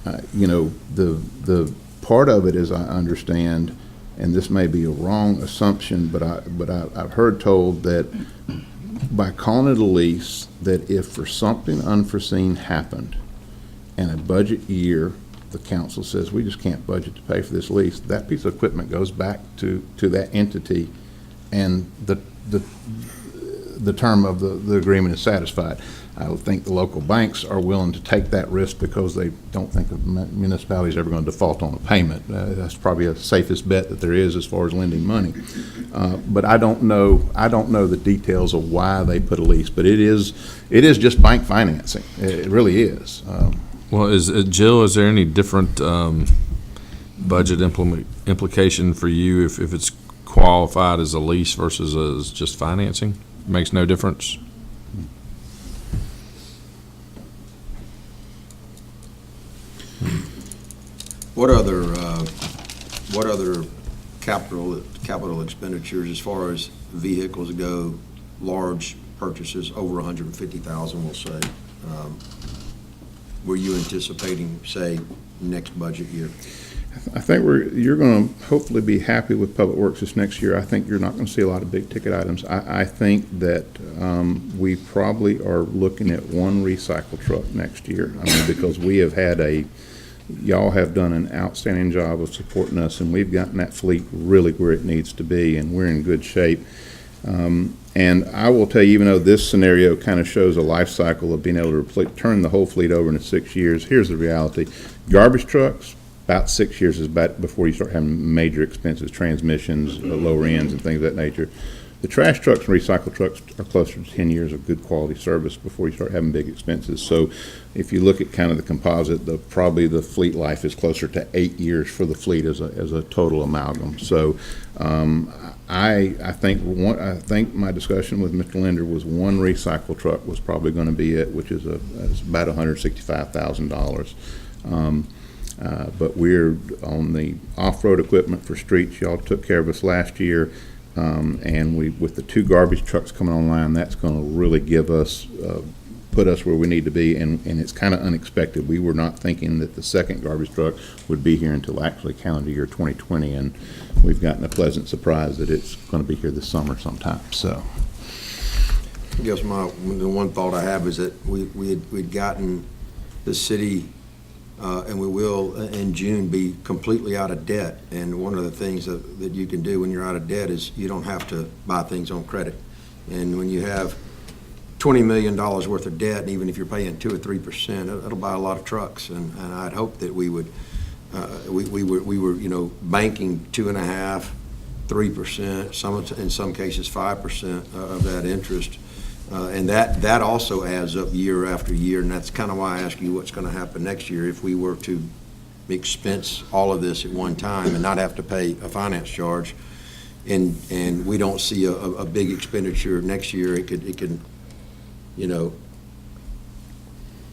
Speaker 8: the part of it is, I understand, and this may be a wrong assumption, but I've heard told that by calling it a lease, that if for something unforeseen happened in a budget year, the council says, we just can't budget to pay for this lease, that piece of equipment goes back to that entity, and the term of the agreement is satisfied. I would think the local banks are willing to take that risk because they don't think of municipalities ever going to default on a payment. That's probably the safest bet that there is as far as lending money. But I don't know the details of why they put a lease, but it is just bank financing. It really is.
Speaker 5: Well, Jill, is there any different budget implication for you if it's qualified as a lease versus as just financing? It makes no difference?
Speaker 1: What other capital expenditures, as far as vehicles go, large purchases over 150,000, we'll say, were you anticipating, say, next budget year?
Speaker 8: I think you're going to hopefully be happy with Public Works this next year. I think you're not going to see a lot of big ticket items. I think that we probably are looking at 1 recycle truck next year. Because we have had y'all have done an outstanding job of supporting us, and we've gotten that fleet really where it needs to be, and we're in good shape. And I will tell you, even though this scenario kind of shows a life cycle of being able to turn the whole fleet over in 6 years, here's the reality. Garbage trucks, about 6 years is about before you start having major expenses, transmissions, lower ends, and things of that nature. The trash trucks and recycle trucks are closer to 10 years of good quality service before you start having big expenses. So if you look at kind of the composite, probably the fleet life is closer to 8 years for the fleet as a total amalgam. So I think my discussion with Mr. Linder was 1 recycle truck was probably going to be it, which is about $165,000. But we're on the off-road equipment for streets. Y'all took care of us last year. And with the 2 garbage trucks coming online, that's going to really give us, put us where we need to be, and it's kind of unexpected. We were not thinking that the second garbage truck would be here until actually calendar year 2020, and we've gotten a pleasant surprise that it's going to be here this summer sometime, so.
Speaker 1: I guess the one thought I have is that we'd gotten the city, and we will in June be completely out of debt. And one of the things that you can do when you're out of debt is you don't have to buy things on credit. And when you have $20 million worth of debt, and even if you're paying 2 or 3%, it'll buy a lot of trucks. And I'd hope that we would, we were banking 2.5%, 3%, in some cases 5% of that interest. And that also adds up year after year, and that's kind of why I ask you what's going to happen next year if we were to expense all of this at one time and not have to pay a finance charge, and we don't see a big expenditure next year. It could,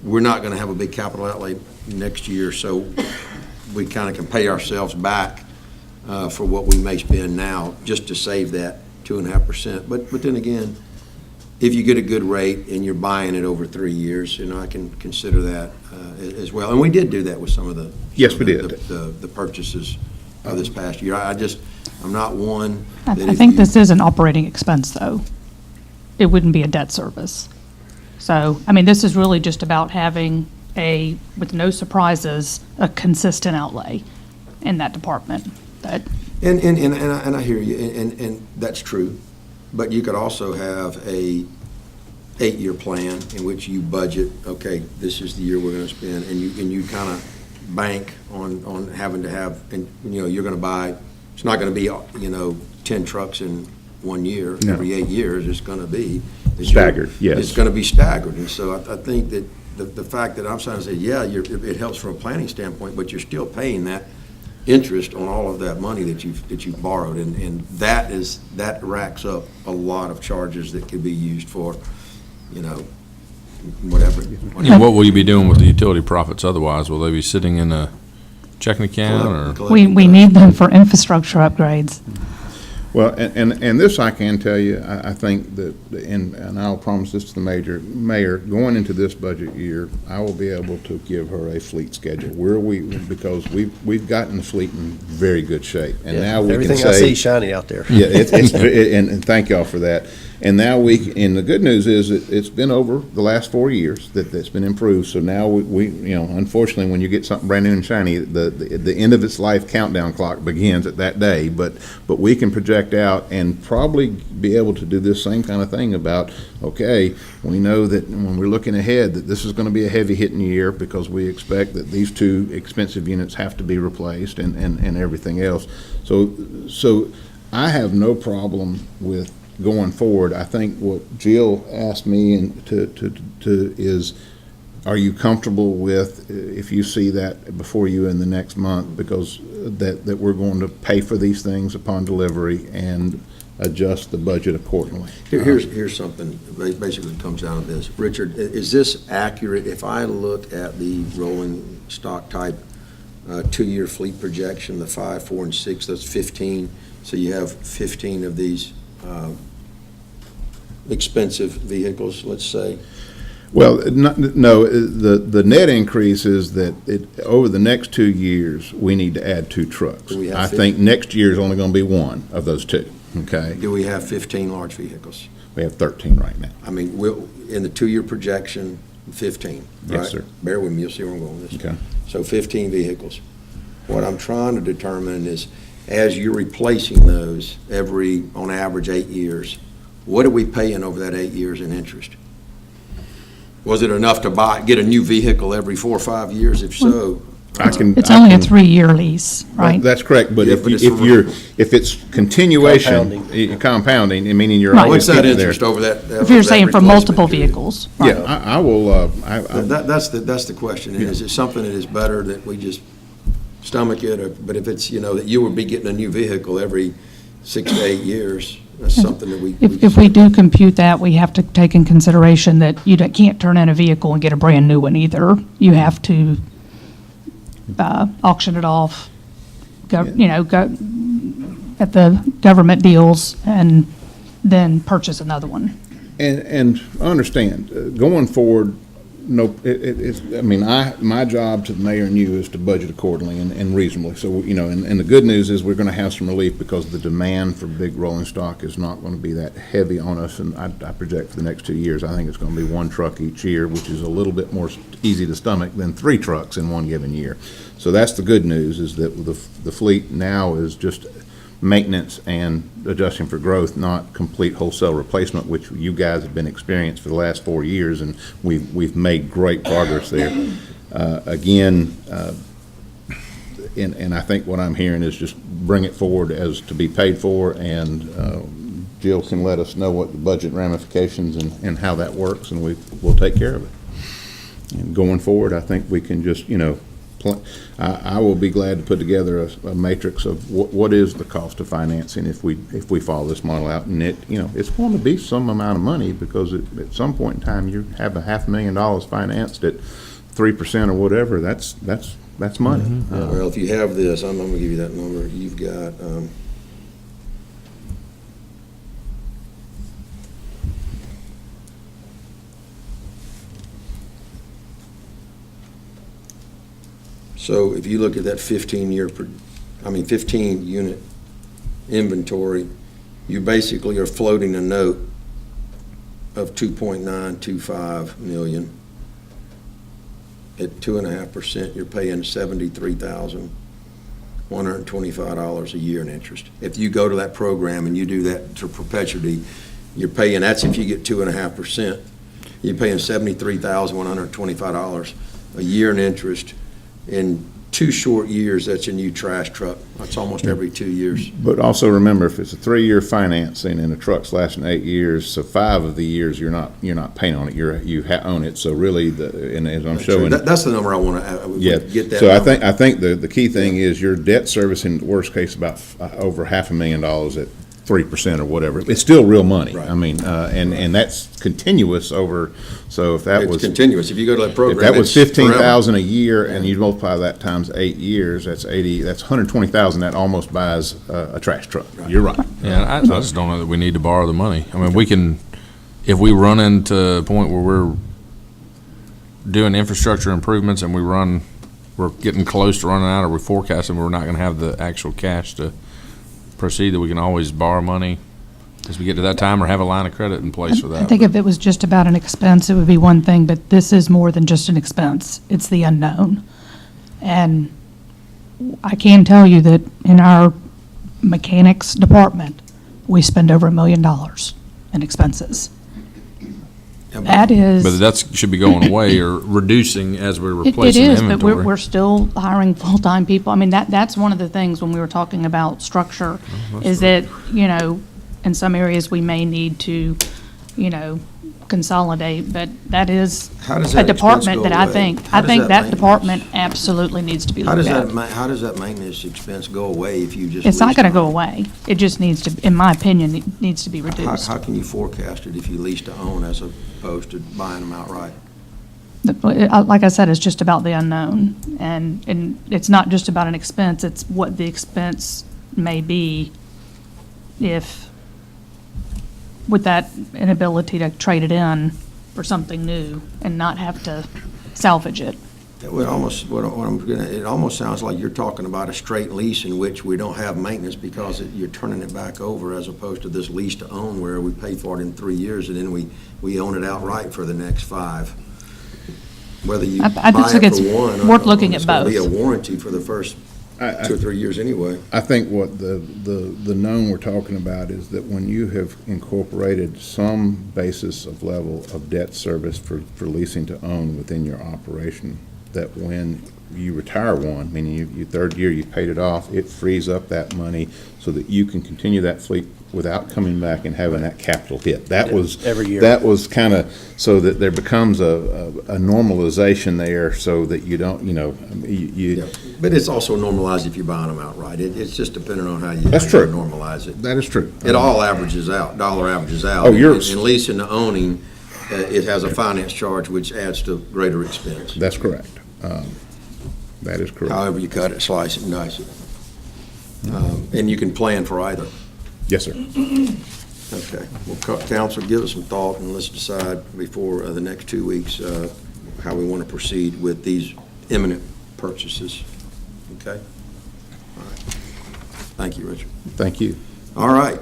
Speaker 1: we're not going to have a big capital outlay next year, so we kind of can pay ourselves back for what we may spend now just to save that 2.5%. But then again, if you get a good rate and you're buying it over 3 years, I can consider that as well. And we did do that with some of the
Speaker 8: Yes, we did.
Speaker 1: the purchases this past year. I'm not one.
Speaker 2: I think this is an operating expense, though. It wouldn't be a debt service. So, this is really just about having with no surprises, a consistent outlay in that department.
Speaker 1: And I hear you, and that's true. But you could also have a 8-year plan in which you budget, okay, this is the year we're going to spend, and you kind of bank on having to have, and you're going to buy, it's not going to be 10 trucks in 1 year.
Speaker 8: No.
Speaker 1: Every 8 years. It's going to be
Speaker 8: Staggered, yes.
Speaker 1: It's going to be staggered, and so I think that the fact that I'm trying to say, yeah, it helps from a planning standpoint, but you're still paying that interest on all of that money that you've borrowed, and that racks up a lot of charges that could be used for, whatever.
Speaker 5: What will you be doing with the utility profits otherwise? Will they be sitting in a checking account, or?
Speaker 2: We need them for infrastructure upgrades.
Speaker 8: Well, and this I can tell you, I think that, and I'll promise this to the mayor, going into this budget year, I will be able to give her a fleet schedule because we've gotten the fleet in very good shape, and now we can say
Speaker 9: everything I see shiny out there.
Speaker 8: Yeah, and thank y'all for that. And now and the good news is it's been over the last 4 years that's been improved. So now we unfortunately, when you get something brand new and shiny, the end of its life countdown clock begins at that day. But we can project out and probably be able to do this same kind of thing about, okay, we know that when we're looking ahead that this is going to be a heavy hitting year because we expect that these 2 expensive units have to be replaced and everything else. So I have no problem with going forward. I think what Jill asked me is, are you comfortable with if you see that before you in the next month, because that we're going to pay for these things upon delivery and adjust the budget accordingly?
Speaker 1: Here's something basically comes down to this. Richard, is this accurate? If I look at the rolling stock type 2-year fleet projection, the 5, 4, and 6, that's 15. So you have 15 of these expensive vehicles, let's say.
Speaker 8: Well, no, the net increase is that over the next 2 years, we need to add 2 trucks. I think next year is only going to be 1 of those 2, okay?
Speaker 1: Do we have 15 large vehicles?
Speaker 8: We have 13 right now.
Speaker 1: In the 2-year projection, 15, right?
Speaker 8: Yes, sir.
Speaker 1: Bear with me, you'll see where I'm going with this.
Speaker 8: Okay.
Speaker 1: So 15 vehicles. What I'm trying to determine is, as you're replacing those on average, 8 years, what are we paying over that 8 years in interest? Was it enough to get a new vehicle every 4 or 5 years? If so,
Speaker 2: It's only a 3-year lease, right?
Speaker 8: That's correct, but
Speaker 1: Yeah,
Speaker 8: if it's continuation, compounding, meaning you're
Speaker 2: Right.
Speaker 8: always
Speaker 1: what's that
Speaker 8: getting there.
Speaker 1: interest over that?
Speaker 2: If you're saying for multiple vehicles. Right.
Speaker 8: Yeah, I will,
Speaker 1: That's the question. Is it something that is better that we just stomach it, but if it's, that you would be getting a new vehicle every 6 to 8 years, that's something that we.
Speaker 2: If we do compute that, we have to take in consideration that you can't turn in a vehicle and get a brand new one either. You have to auction it off, go at the government deals, and then purchase another one.
Speaker 8: And understand, going forward, no, it's, I mean, my job to the mayor and you is to budget accordingly and reasonably. So, and the good news is we're gonna have some relief because the demand for big rolling stock is not gonna be that heavy on us. And I project for the next 2 years, I think it's gonna be 1 truck each year, which is a little bit more easy to stomach than 3 trucks in one given year. So that's the good news, is that the fleet now is just maintenance and adjusting for growth, not complete wholesale replacement, which you guys have been experienced for the last 4 years, and we've made great progress there. And I think what I'm hearing is just bring it forward as to be paid for, and Jill can let us know what the budget ramifications and how that works, and we'll take care of it. And going forward, I think we can just, I will be glad to put together a matrix of what is the cost of financing if we follow this model out. And it's going to be some amount of money, because at some point in time, you have $500,000 financed at 3% or whatever. That's money.
Speaker 1: Well, if you have this, I'm gonna give you that number. You've got, so if you look at that 15 unit inventory, you basically are floating a note of 2.925 million. At 2.5%, you're paying $73,125 a year in interest. If you go to that program and you do that to perpetuity, you're paying, that's if you get 2.5%, you're paying $73,125 a year in interest. In 2 short years, that's a new trash truck. That's almost every 2 years.
Speaker 8: But also remember, if it's a 3-year financing and the truck's lasting 8 years, so 5 of the years you're not paying on it. You own it. So really, and as I'm showing,
Speaker 1: That's the number I want to get that.
Speaker 8: So
Speaker 1: number.
Speaker 8: I think the key thing is your debt service, in the worst case, about over $500,000 at 3% or whatever. It's still real money.
Speaker 1: Right.
Speaker 8: I mean, and that's continuous over. So if that
Speaker 1: It's
Speaker 8: was
Speaker 1: continuous. If you go to that
Speaker 8: if
Speaker 1: program,
Speaker 8: that was
Speaker 1: it's forever.
Speaker 8: $15,000 a year, and you multiply that times 8 years, that's 80. That's $120,000. That almost buys a trash truck.
Speaker 1: Right.
Speaker 8: You're right.
Speaker 5: Yeah, I just don't know that we need to borrow the money. I mean, we can, if we run into a point where we're doing infrastructure improvements and we're getting close to running out, or we're forecasting we're not gonna have the actual cash to proceed, that we can always borrow money as we get to that time, or have a line of credit in place for that.
Speaker 2: I think if it was just about an expense, it would be one thing, but this is more than just an expense. It's the unknown. And I can tell you that in our mechanics department, we spend over $1 million in expenses. That is.
Speaker 5: But that should be going away or reducing as we're
Speaker 2: It
Speaker 5: replacing
Speaker 2: is,
Speaker 5: inventory.
Speaker 2: but we're still hiring full-time people. I mean, that's one of the things when we were talking about structure, is that, in some areas we may need to, consolidate, but that is
Speaker 1: How does
Speaker 2: a
Speaker 1: that expense
Speaker 2: department
Speaker 1: go
Speaker 2: that I
Speaker 1: away?
Speaker 2: think,
Speaker 1: How
Speaker 2: I
Speaker 1: does
Speaker 2: think
Speaker 1: that
Speaker 2: that
Speaker 1: maintenance-
Speaker 2: department absolutely needs to be
Speaker 1: How
Speaker 2: looked
Speaker 1: does
Speaker 2: at.
Speaker 1: how does that maintenance expense go away if you just?
Speaker 2: It's not
Speaker 1: lease
Speaker 2: gonna
Speaker 1: it?
Speaker 2: go away. It just needs to, in my opinion, it needs to be
Speaker 1: How
Speaker 2: reduced.
Speaker 1: can you forecast it if you lease to own as opposed to buying them outright?
Speaker 2: Like I said, it's just about the unknown, and it's not just about an expense, it's what the expense may be if, with that inability to trade it in for something new and not have to salvage it.
Speaker 1: It would almost, it almost sounds like you're talking about a straight lease in which we don't have maintenance because you're turning it back over, as opposed to this lease to own where we pay for it in 3 years and then we own it outright for the next 5. Whether you
Speaker 2: I
Speaker 1: buy
Speaker 2: just think
Speaker 1: it
Speaker 2: it's
Speaker 1: for one.
Speaker 2: worth looking at
Speaker 1: It's gonna be a
Speaker 2: both.
Speaker 1: warranty for the first 2 or 3 years anyway.
Speaker 8: I think what the known we're talking about is that when you have incorporated some basis of level of debt service for leasing to own within your operation, that when you retire one, meaning your 3rd year, you paid it off, it frees up that money so that you can continue that fleet without coming back and having that capital hit. That was
Speaker 9: every year.
Speaker 8: That was kind of so that there becomes a normalization there, so that you don't, you.
Speaker 1: Yeah. But it's also normalized if you're buying them outright. It's just depending on how you
Speaker 8: That's true.
Speaker 1: normalize it.
Speaker 8: That is true.
Speaker 1: It all averages out, dollar averages out.
Speaker 8: Oh, yours-
Speaker 1: In leasing to owning, it has a finance charge which adds to greater expense.
Speaker 8: That's correct. That is correct.
Speaker 1: However you cut it, slice it, and dice it. And you can plan for either.
Speaker 8: Yes, sir.
Speaker 1: Okay. Well, council, give us some thought, and let's decide before the next 2 weeks how we want to proceed with these imminent purchases. Okay? All right. Thank you, Richard.
Speaker 8: Thank you.
Speaker 1: All right.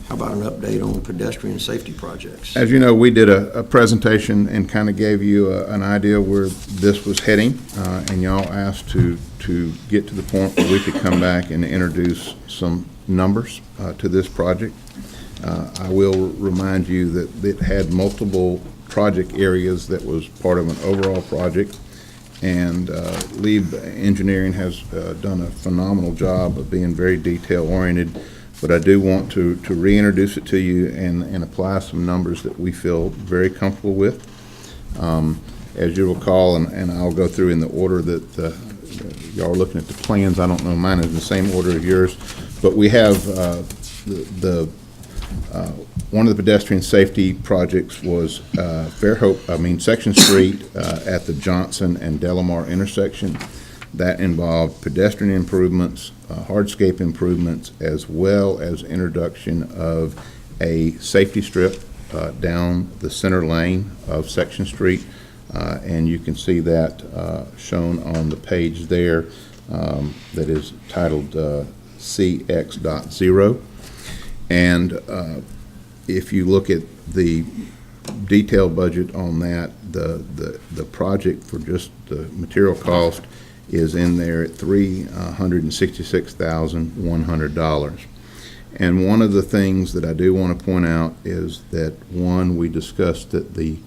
Speaker 1: How about an update on pedestrian safety projects?
Speaker 8: As you know, we did a presentation and kind of gave you an idea where this was heading, and y'all asked to get to the point where we could come back and introduce some numbers to this project. I will remind you that it had multiple project areas that was part of an overall project, and Lieb Engineering has done a phenomenal job of being very detail-oriented. But I do want to reintroduce it to you and apply some numbers that we feel very comfortable with. As you recall, and I'll go through in the order that y'all are looking at the plans. I don't know, mine is in the same order as yours. But we have one of the pedestrian safety projects was Section Street at the Johnson and Delamar intersection. That involved pedestrian improvements, hardscape improvements, as well as introduction of a safety strip down the center lane of Section Street. And you can see that shown on the page there that is titled CX.0. And if you look at the detailed budget on that, the project for just the material cost is in there at $366,100. And one of the things that I do want to point out is that, one, we discussed that the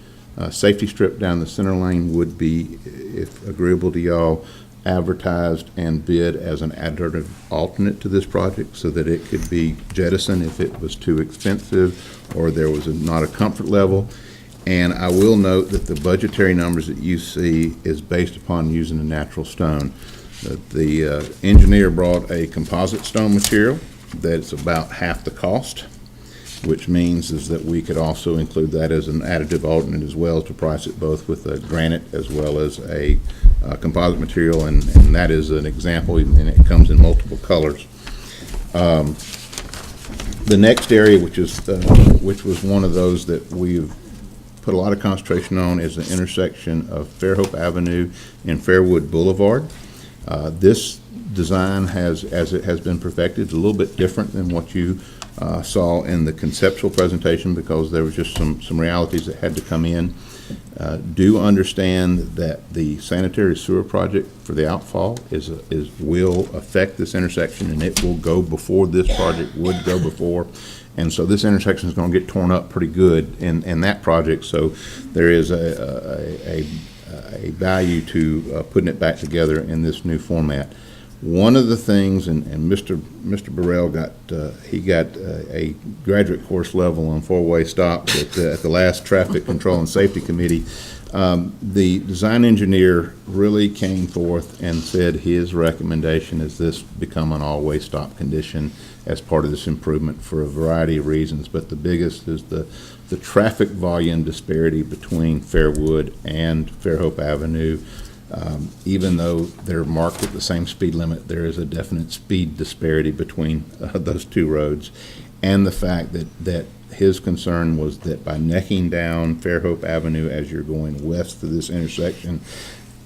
Speaker 8: safety strip down the center lane would be, if agreeable to y'all, advertised and bid as an additive alternate to this project so that it could be jettisoned if it was too expensive or there was not a comfort level. And I will note that the budgetary numbers that you see is based upon using a natural stone. The engineer brought a composite stone material that's about half the cost, which means is that we could also include that as an additive alternate as well to price it both with a granite as well as a composite material, and that is an example, and it comes in multiple colors. The next area, which was one of those that we've put a lot of concentration on, is the intersection of Fairhope Avenue and Fairwood Boulevard. This design as it has been perfected, is a little bit different than what you saw in the conceptual presentation because there was just some realities that had to come in. Do understand that the sanitary sewer project for the outfall will affect this intersection, and it will go before this project would go before. And so this intersection is going to get torn up pretty good in that project. So there is a value to putting it back together in this new format. One of the things, and Mr. Burrell got a graduate course level on four-way stops at the last Traffic Control and Safety Committee. The design engineer really came forth and said his recommendation is this become an all-way stop condition as part of this improvement for a variety of reasons, but the biggest is the traffic volume disparity between Fairwood and Fairhope Avenue. Even though they're marked at the same speed limit, there is a definite speed disparity between those two roads. And the fact that his concern was that by necking down Fairhope Avenue as you're going west to this intersection,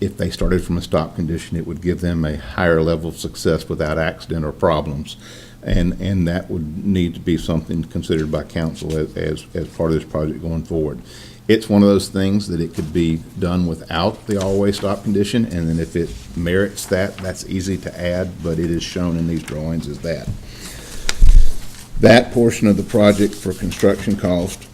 Speaker 8: if they started from a stop condition, it would give them a higher level of success without accident or problems. And that would need to be something considered by council as part of this project going forward. It's one of those things that it could be done without the all-way stop condition, and then if it merits that, that's easy to add, but it is shown in these drawings as that. That portion of the project for construction cost,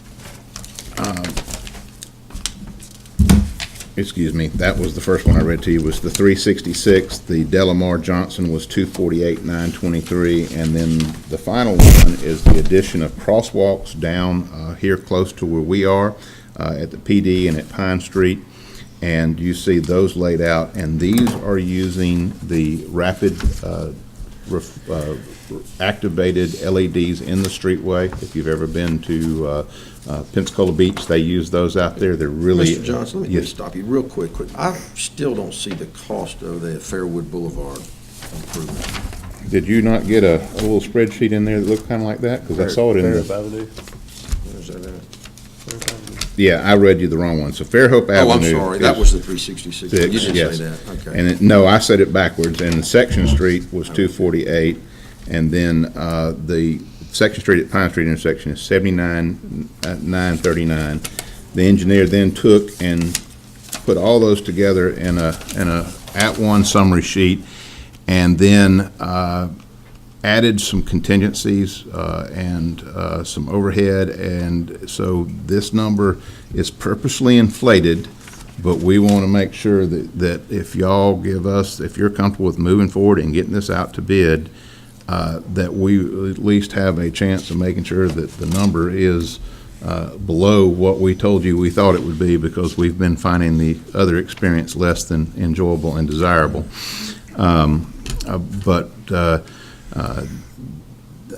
Speaker 8: that was the first one I read to you, was the 366. The Delamar Johnson was 248,923, and then the final one is the addition of crosswalks down here close to where we are at the PD and at Pine Street, and you see those laid out, and these are using the rapid activated LEDs in the streetway. If you've ever been to Pensacola Beach, they use those out there. They're really.
Speaker 1: Mr. Johnson, let me
Speaker 8: Yes.
Speaker 1: just stop you real quick. I still don't see the cost of the Fairwood Boulevard improvement.
Speaker 8: Did you not get a little spreadsheet in there that looked kind of like that? Because I saw it in the.
Speaker 1: Where's that at?
Speaker 8: Yeah, I read you the wrong one. So Fairhope Avenue.
Speaker 1: Oh, I'm sorry, that
Speaker 8: is-
Speaker 1: was the 366. You did
Speaker 8: Yes.
Speaker 1: say that, okay.
Speaker 8: And no, I said it backwards, and Section Street was 248, and then the Section Street at Pine Street intersection is 79,939. The engineer then took and put all those together in a at-one summary sheet, and then added some contingencies and some overhead, and so this number is purposely inflated, but we want to make sure that if y'all give us, if you're comfortable with moving forward and getting this out to bid, that we at least have a chance of making sure that the number is below what we told you we thought it would be, because we've been finding the other experience less than enjoyable and desirable. But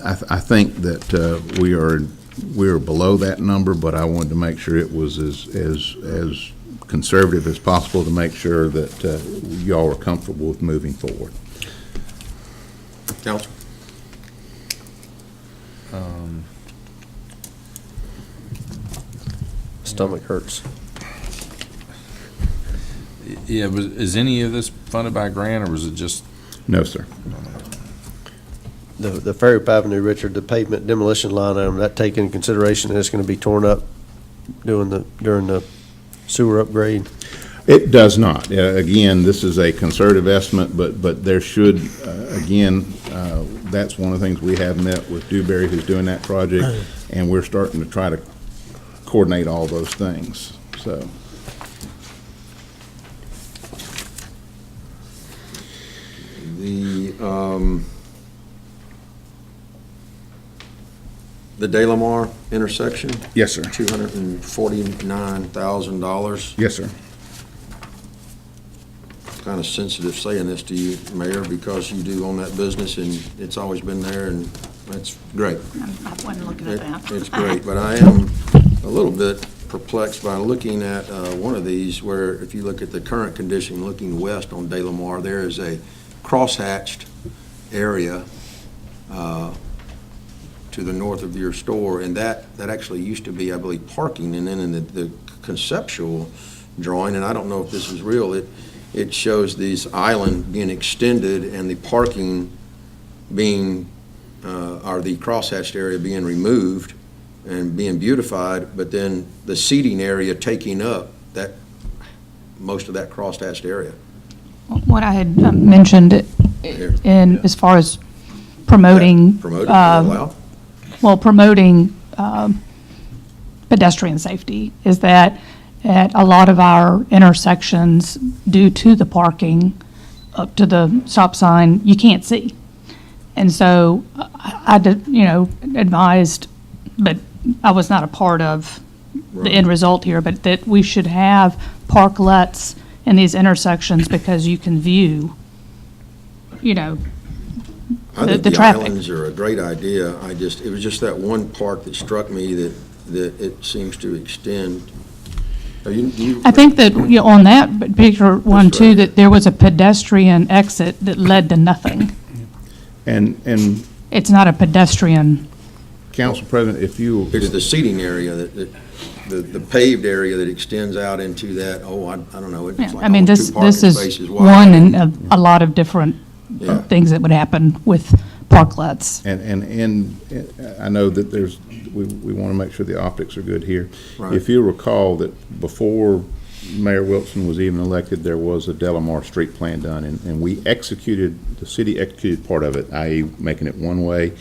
Speaker 8: I think that we are below that number, but I wanted to make sure it was as conservative as possible to make sure that y'all are comfortable with moving forward.
Speaker 1: Counsel?
Speaker 9: Stomach hurts.
Speaker 5: Yeah, is any of this funded by a grant, or was it just?
Speaker 8: No, sir.
Speaker 9: The Fairhope Avenue, Richard, the pavement demolition line item, that take into consideration that it's going to be torn up during the sewer upgrade?
Speaker 8: It does not. Again, this is a conservative estimate, but there should, again, that's one of the things we have met with Dewberry, who's doing that project, and we're starting to try to coordinate all those things, so.
Speaker 1: The De La Mar intersection,
Speaker 8: Yes, sir.
Speaker 1: $249,000.
Speaker 8: Yes, sir.
Speaker 1: Kind of sensitive saying this to you, Mayor, because you do own that business and it's always been there, and that's great.
Speaker 2: I wasn't looking at that.
Speaker 1: It's great, but I am a little bit perplexed by looking at one of these where if you look at the current condition, looking west on De La Mar, there is a crosshatched area to the north of your store, and that actually used to be, I believe, parking, and then in the conceptual drawing, and I don't know if this is real, it shows this island being extended and the parking being, or the crosshatched area being removed and being beautified, but then the seating area taking up that, most of that crosshatched area.
Speaker 2: What I had mentioned in, as far as promoting.
Speaker 1: Promoted, allowed?
Speaker 2: Well, promoting pedestrian safety is that at a lot of our intersections, due to the parking up to the stop sign, you can't see. And so I did, advised, but I was not a part of the end result here, but that we should have parklets in these intersections because you can view,
Speaker 1: I think
Speaker 2: the
Speaker 1: the
Speaker 2: traffic.
Speaker 1: islands are a great idea. It was just that one part that struck me that it seems to extend.
Speaker 2: I think that, on that particular one too,
Speaker 1: right.
Speaker 2: that there was a pedestrian exit that led to nothing.
Speaker 8: And
Speaker 2: It's not a pedestrian.
Speaker 8: Council President, if you.
Speaker 1: It's the seating area, the paved area that extends out into that, I don't know, it's
Speaker 2: Yeah,
Speaker 1: like
Speaker 2: I mean,
Speaker 1: almost two parking
Speaker 2: this is
Speaker 1: spaces
Speaker 2: one
Speaker 1: wide.
Speaker 2: in a lot of different
Speaker 1: Yeah.
Speaker 2: things that would happen with parklets.
Speaker 8: And I know that we want to make sure the optics are good here.
Speaker 1: Right.
Speaker 8: If you recall that before Mayor Wilson was even elected, there was a De La Mar street plan done, and the city executed part of it, i.e. making it one way,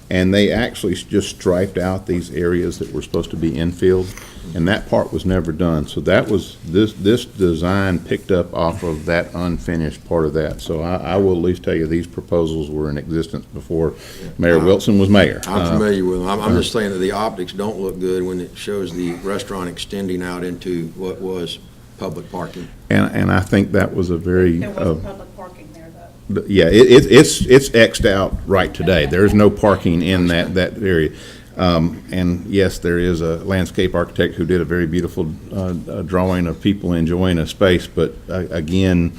Speaker 8: and they actually just striped out these areas that were supposed to be infield, and that part was never done. So that was, this design picked up off of that unfinished part of that. So I will at least tell you, these proposals were in existence before Mayor Wilson was mayor.
Speaker 1: I'm familiar with them. I'm just saying that the optics don't look good when it shows the restaurant extending out into what was public parking.
Speaker 8: And I think that was a very,
Speaker 2: public parking there, though.
Speaker 8: Yeah, it's Xed out right today. There's no parking in that area. And yes, there is a landscape architect who did a very beautiful drawing of people enjoying a space, but again,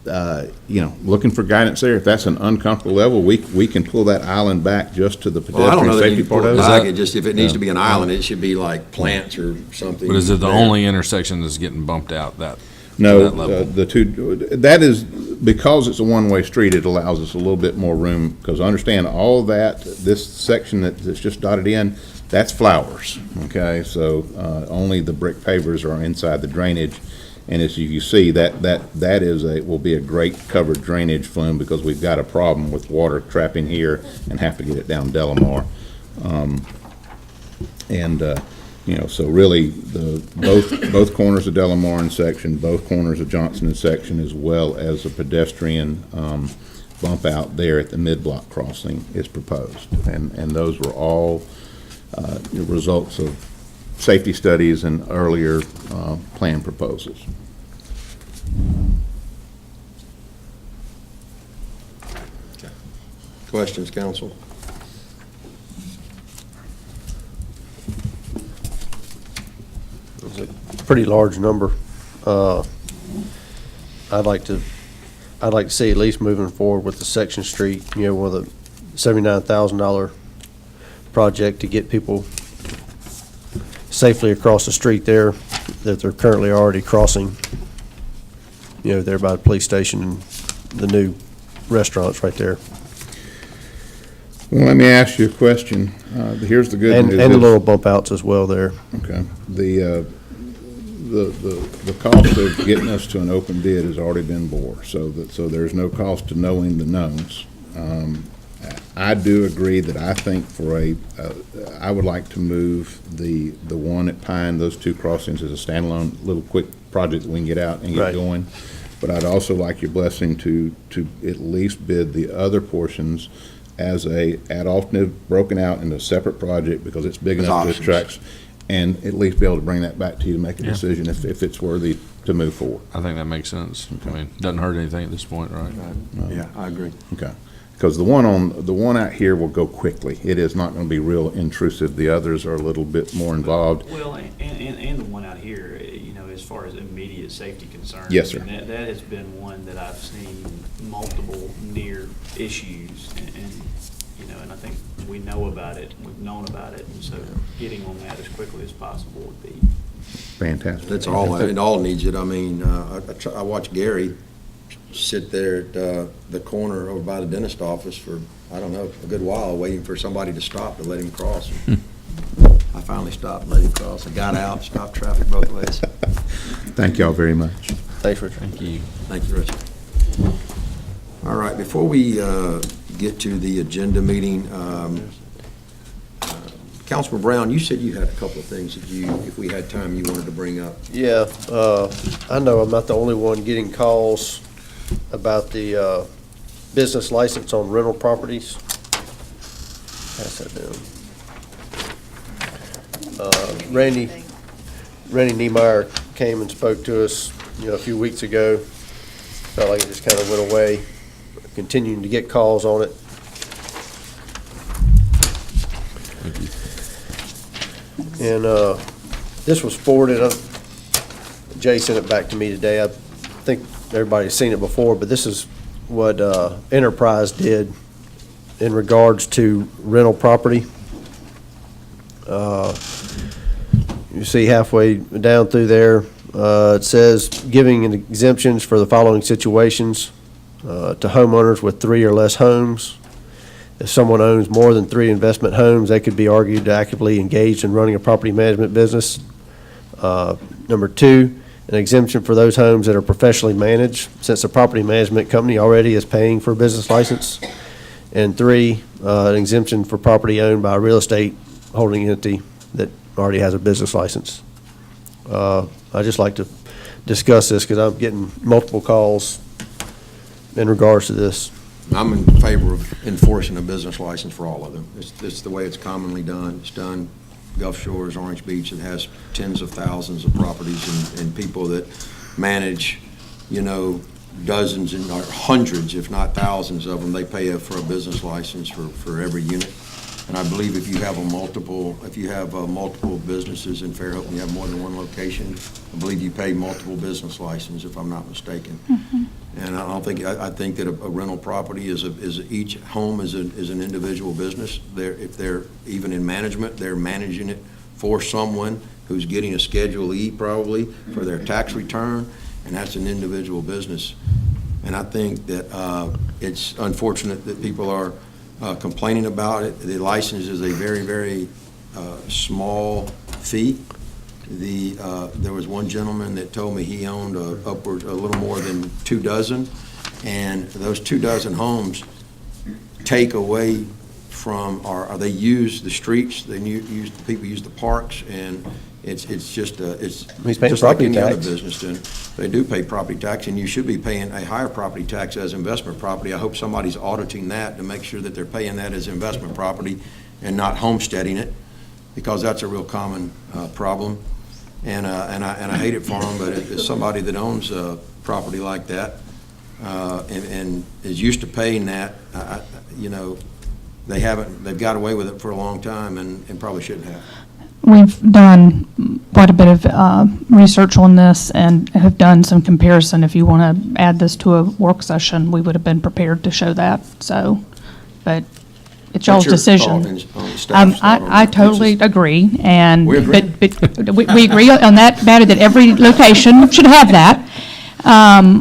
Speaker 8: looking for guidance there. If that's an uncomfortable level, we can pull that island back just to the
Speaker 1: Well, I don't know
Speaker 8: pedestrian
Speaker 1: that you
Speaker 8: safety part
Speaker 1: pull it
Speaker 8: of it.
Speaker 1: back, it just, if it needs to be an island, it should be like plants or something.
Speaker 5: But is it the
Speaker 1: there.
Speaker 5: only intersection that's getting bumped out that?
Speaker 8: No,
Speaker 5: that level?
Speaker 8: the two, that is, because it's a one-way street, it allows us a little bit more room, because understand, all that, this section that's just dotted in, that's flowers, okay? So, only the brick pavers are inside the drainage, and as you see, that will be a great covered drainage flume, because we've got a problem with water trapping here and have to get it down Delamar. So really, both corners of Delamar section, both corners of Johnson section, as well as a pedestrian bump out there at the mid-block crossing is proposed. And those were all results of safety studies and earlier plan proposals.
Speaker 1: Questions, council?
Speaker 9: It's a pretty large number. I'd like to see at least moving forward with the Section Street, with a $79,000 project to get people safely across the street there that they're currently already crossing, there by the police station and the new restaurants right there.
Speaker 8: Well, let me ask you a question. Here's the good news.
Speaker 9: And the little bump outs as well there.
Speaker 8: Okay. The cost of getting us to an open bid has already been bore, so there's no cost to knowing the knowns. I do agree that I think I would like to move the one at Pine, those two crossings, as a standalone little quick project that we can get out and get
Speaker 9: Right.
Speaker 8: going. But I'd also like your blessing to at least bid the other portions as ad alternate, broken out into a separate project, because it's big
Speaker 1: As
Speaker 8: enough to
Speaker 1: options.
Speaker 8: attract, and at least be able to bring that back to you to make a
Speaker 5: Yeah.
Speaker 8: decision if it's worthy to move forward.
Speaker 5: I think that makes sense. I mean, doesn't hurt anything at this point, right?
Speaker 1: Yeah, I agree.
Speaker 8: Okay. Because the one out here will go quickly. It is not going to be real intrusive. The others are a little bit more involved.
Speaker 4: Well, and the one out here, as far as immediate safety concerns.
Speaker 8: Yes, sir.
Speaker 4: I mean, that has been one that I've seen multiple near issues, and I think we know about it, we've known about it, and so getting on that as quickly as possible would be.
Speaker 8: Fantastic.
Speaker 1: That's all, it all needs it. I mean, I watched Gary sit there at the corner over by the dentist office for, I don't know, a good while, waiting for somebody to stop to let him cross. I finally stopped and let him cross. I got out, stopped traffic both ways.
Speaker 8: Thank y'all very much.
Speaker 9: Thanks, Richard.
Speaker 5: Thank you.
Speaker 1: Thank you, Richard. All right, before we get to the agenda meeting, Councilman Brown, you said you had a couple of things that if we had time, you wanted to bring up.
Speaker 9: Yeah, I know I'm not the only one getting calls about the business license on rental properties. Pass that down. Randy Niemeyer came and spoke to us, a few weeks ago. Felt like it just kind of went away. Continuing to get calls on it. And this was forwarded, Jay sent it back to me today. I think everybody's seen it before, but this is what Enterprise did in regards to rental property. You see halfway down through there, it says giving exemptions for the following situations to homeowners with 3 or less homes. If someone owns more than 3 investment homes, they could be argued to actively engaged in running a property management business. Number 2, an exemption for those homes that are professionally managed, since the property management company already is paying for a business license. And 3, an exemption for property owned by a real estate holding entity that already has a business license. I'd just like to discuss this because I'm getting multiple calls in regards to this.
Speaker 1: I'm in favor of enforcing a business license for all of them. It's the way it's commonly done. It's done Gulf Shores, Orange Beach. It has tens of thousands of properties and people that manage, dozens and or hundreds, if not thousands of them. They pay for a business license for every unit. And I believe if you have multiple businesses in Fairhope and you have more than one location, I believe you pay multiple business license, if I'm not mistaken. And I think that a rental property is each home is an individual business. If they're even in management, they're managing it for someone who's getting a Schedule E probably for their tax return, and that's an individual business. And I think that it's unfortunate that people are complaining about it. The license is a very, very small fee. There was one gentleman that told me he owned upwards a little more than 24, and those 24 homes take away from, or they use the streets, people use the parks, and it's just
Speaker 9: He's paying
Speaker 1: just like
Speaker 9: property
Speaker 1: any other
Speaker 9: tax.
Speaker 1: business. Then they do pay property tax, and you should be paying a higher property tax as investment property. I hope somebody's auditing that to make sure that they're paying that as investment property and not homesteading it, because that's a real common problem. And I hate it for them, but it's somebody that owns property like that and is used to paying that. They've got away with it for a long time and probably shouldn't have.
Speaker 2: We've done quite a bit of research on this and have done some comparison. If you want to add this to a work session, we would have been prepared to show that. So, but it's y'all's decision. I totally agree, and
Speaker 1: We agree.
Speaker 2: but we agree on that matter that every location should have that.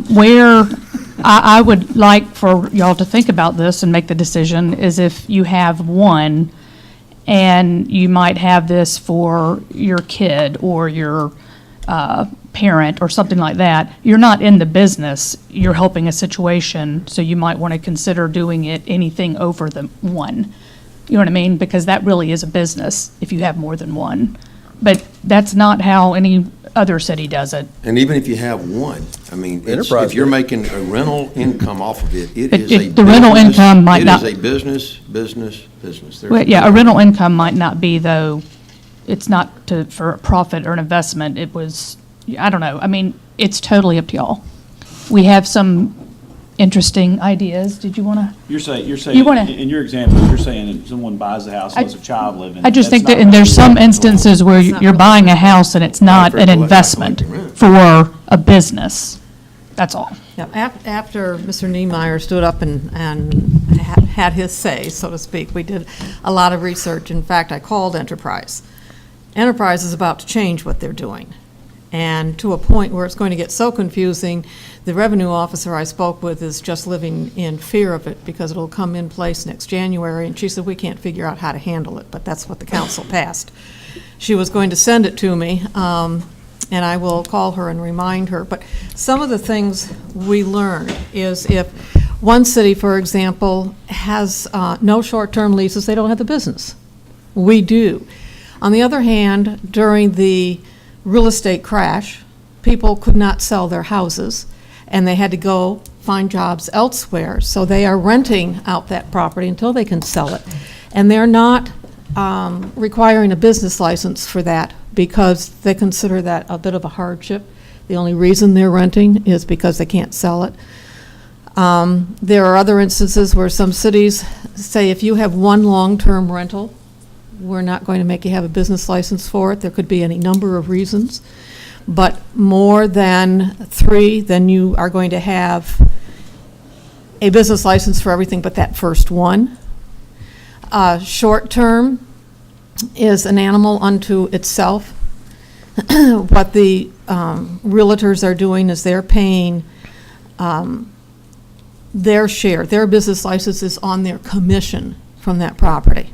Speaker 2: Where I would like for y'all to think about this and make the decision is if you have one, and you might have this for your kid or your parent or something like that. You're not in the business, you're helping a situation, so you might want to consider doing it anything over the one. You know what I mean? Because that really is a business if you have more than one. But that's not how any other city does it.
Speaker 1: And even if you have one, I mean,
Speaker 9: Enterprise
Speaker 1: if you're
Speaker 9: group.
Speaker 1: making a rental income off of it, it
Speaker 2: But
Speaker 1: is a
Speaker 2: the rental
Speaker 1: business.
Speaker 2: income might not-
Speaker 1: It is a business. There's
Speaker 2: Well, yeah, a rental income might not be, though, it's not for a profit or an investment. It was, I don't know. I mean, it's totally up to y'all. We have some interesting ideas. Did you want to?
Speaker 4: You're
Speaker 2: You
Speaker 4: saying,
Speaker 2: wanna-
Speaker 4: in your example, you're saying that someone buys the house, lets a child live in it.
Speaker 2: I just think
Speaker 4: That's
Speaker 2: that, and
Speaker 4: not
Speaker 2: there's some
Speaker 4: really-
Speaker 2: instances where you're buying a house and it's not an investment for a business. That's all.
Speaker 10: Yeah, after Mr. Niemeyer stood up and had his say, so to speak, we did a lot of research. In fact, I called Enterprise. Enterprise is about to change what they're doing, and to a point where it's going to get so confusing. The revenue officer I spoke with is just living in fear of it because it'll come in place next January, and she said, we can't figure out how to handle it, but that's what the council passed. She was going to send it to me, and I will call her and remind her. But some of the things we learned is if one city, for example, has no short-term leases, they don't have the business. We do. On the other hand, during the real estate crash, people could not sell their houses, and they had to go find jobs elsewhere. So they are renting out that property until they can sell it. And they're not requiring a business license for that because they consider that a bit of a hardship. The only reason they're renting is because they can't sell it. There are other instances where some cities say if you have one long-term rental, we're not going to make you have a business license for it. There could be any number of reasons. But more than 3, then you are going to have a business license for everything but that first one. Short-term is an animal unto itself. What the realtors are doing is they're paying their share. Their business license is on their commission from that property.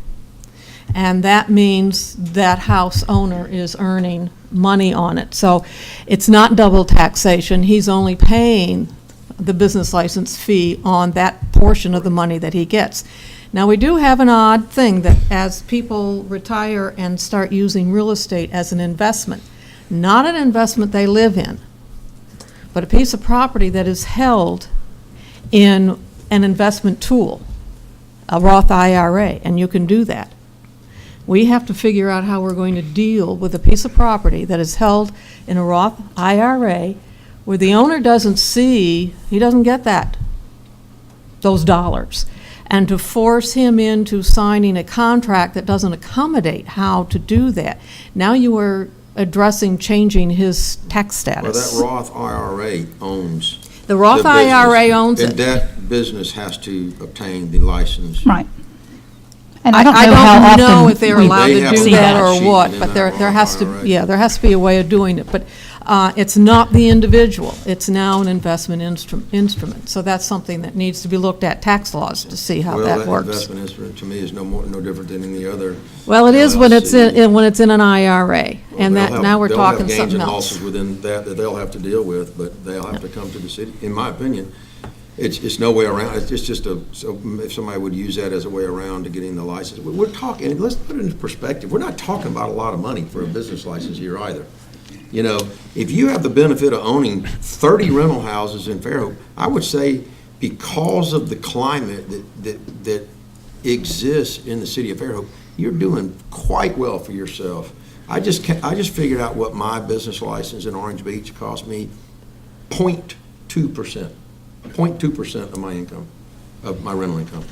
Speaker 10: And that means that house owner is earning money on it. So it's not double taxation. He's only paying the business license fee on that portion of the money that he gets. Now, we do have an odd thing that as people retire and start using real estate as an investment, not an investment they live in, but a piece of property that is held in an investment tool, a Roth IRA, and you can do that. We have to figure out how we're going to deal with a piece of property that is held in a Roth IRA where the owner doesn't see, he doesn't get those dollars. And to force him into signing a contract that doesn't accommodate how to do that, now you are addressing changing his tax
Speaker 1: Well,
Speaker 10: status.
Speaker 1: that Roth IRA owns.
Speaker 10: The Roth
Speaker 1: the business,
Speaker 10: IRA owns
Speaker 1: And
Speaker 10: it.
Speaker 1: that business has to obtain the license.
Speaker 2: Right. And
Speaker 10: I
Speaker 2: I don't know how
Speaker 10: don't know
Speaker 2: often
Speaker 10: if they're
Speaker 2: we
Speaker 10: allowed
Speaker 1: They
Speaker 10: to
Speaker 1: have
Speaker 10: do
Speaker 1: a
Speaker 10: that
Speaker 1: balance
Speaker 10: or
Speaker 1: sheet
Speaker 10: what,
Speaker 1: in
Speaker 10: but
Speaker 1: that
Speaker 10: there has to,
Speaker 1: IRA.
Speaker 10: yeah, there has to be a way of doing it. But it's not the individual, it's now an investment instrument. So that's something that needs to be looked at, tax laws, to see how
Speaker 1: Well,
Speaker 10: that
Speaker 1: that
Speaker 10: works.
Speaker 1: investment instrument to me is no different than any other.
Speaker 10: Well, it is when it's
Speaker 1: LLC.
Speaker 10: when it's in an IRA,
Speaker 1: Well,
Speaker 10: and
Speaker 1: they'll
Speaker 10: that,
Speaker 1: have-
Speaker 10: now we're talking
Speaker 1: They'll have
Speaker 10: something
Speaker 1: gains and
Speaker 10: else.
Speaker 1: losses within that they'll have to deal with, but they'll have to come to the city. In my opinion, it's no way around. It's just so if somebody would use that as a way around to getting the license. We're talking, let's put it in perspective. We're not talking about a lot of money for a business license here either. You know, if you have the benefit of owning 30 rental houses in Fairhope, I would say because of the climate that exists in the city of Fairhope, you're doing quite well for yourself. I just figured out what my business license in Orange Beach cost me, 0.2%. 0.2% of my income, of my rental income.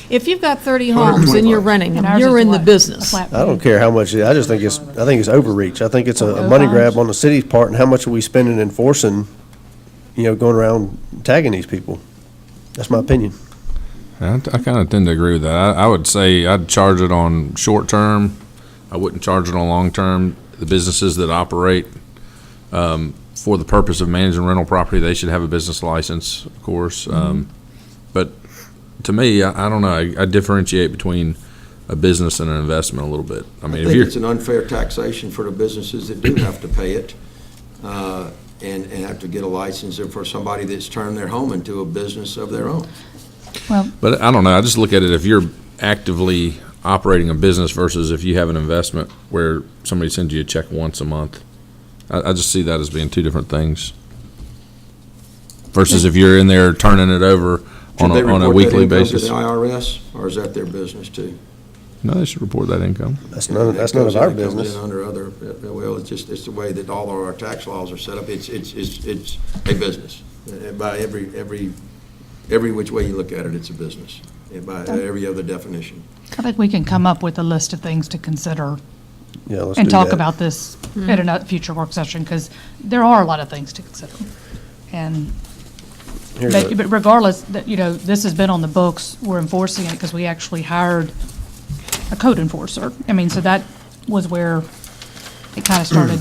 Speaker 10: If you've got 30 homes and you're
Speaker 1: 125.
Speaker 10: renting
Speaker 2: And
Speaker 10: them,
Speaker 2: ours
Speaker 10: you're
Speaker 2: is
Speaker 10: in the
Speaker 2: what? A
Speaker 10: business.
Speaker 2: flat
Speaker 9: I don't
Speaker 2: fee?
Speaker 9: care how much, I just think I think it's overreach. I think it's a money grab on the city's part, and how much are we spending enforcing, going around tagging these people? That's my opinion.
Speaker 5: I kind of tend to agree with that. I would say I'd charge it on short term. I wouldn't charge it on long term. The businesses that operate for the purpose of managing rental property, they should have a business license, of course. But to me, I don't know. I differentiate between a business and an investment a little bit. I mean,
Speaker 1: I
Speaker 5: if
Speaker 1: think
Speaker 5: you're
Speaker 1: it's an unfair taxation for the businesses that do have to pay it, and have to get a license, and for somebody that's turned their home into a business of their own.
Speaker 2: Well,
Speaker 5: But I don't know, I just look at it, if you're actively operating a business versus if you have an investment where somebody sends you a check once a month, I just see that as being two different things. Versus if you're in there turning it over on
Speaker 1: Should they
Speaker 5: a
Speaker 1: report
Speaker 5: weekly
Speaker 1: that income to
Speaker 5: basis.
Speaker 1: the IRS, or is that their business too?
Speaker 5: No, they should report that income.
Speaker 9: That's none
Speaker 1: That
Speaker 9: of
Speaker 1: goes
Speaker 9: our
Speaker 1: in- that comes
Speaker 9: business.
Speaker 1: in under other, well, it's the way that all of our tax laws are set up. It's a business. By every which way you look at it, it's a business. And by every other definition.
Speaker 2: I think we can come up with a list of things to consider
Speaker 9: Yeah, let's
Speaker 2: and
Speaker 9: do
Speaker 2: talk
Speaker 9: that.
Speaker 2: about this at a future work session, because there are a lot of things to consider. And,
Speaker 9: Here's
Speaker 2: but regardless, that, this has been on the books, we're enforcing it because we actually hired a code enforcer. I mean, so that was where it kind of started.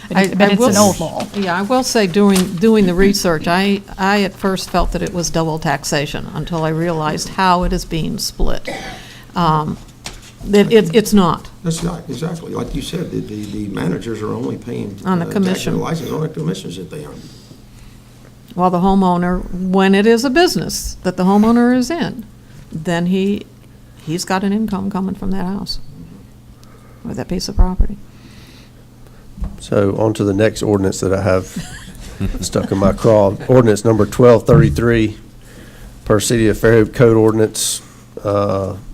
Speaker 2: But it's an old law.
Speaker 10: Yeah, I will say, doing the research, I at first felt that it was double taxation until I realized how it is being split. It's not.
Speaker 1: That's not, exactly, like you said, the managers are only paying.
Speaker 10: On a
Speaker 1: tax
Speaker 10: commission.
Speaker 1: and license on the commissions that they earn.
Speaker 10: While the homeowner, when it is a business that the homeowner is in, then he's got an income coming from that house or that piece of property.
Speaker 9: So on to the next ordinance that I have stuck in my craw. Ordinance number 1233, per City of Fairhope Code Ordinance,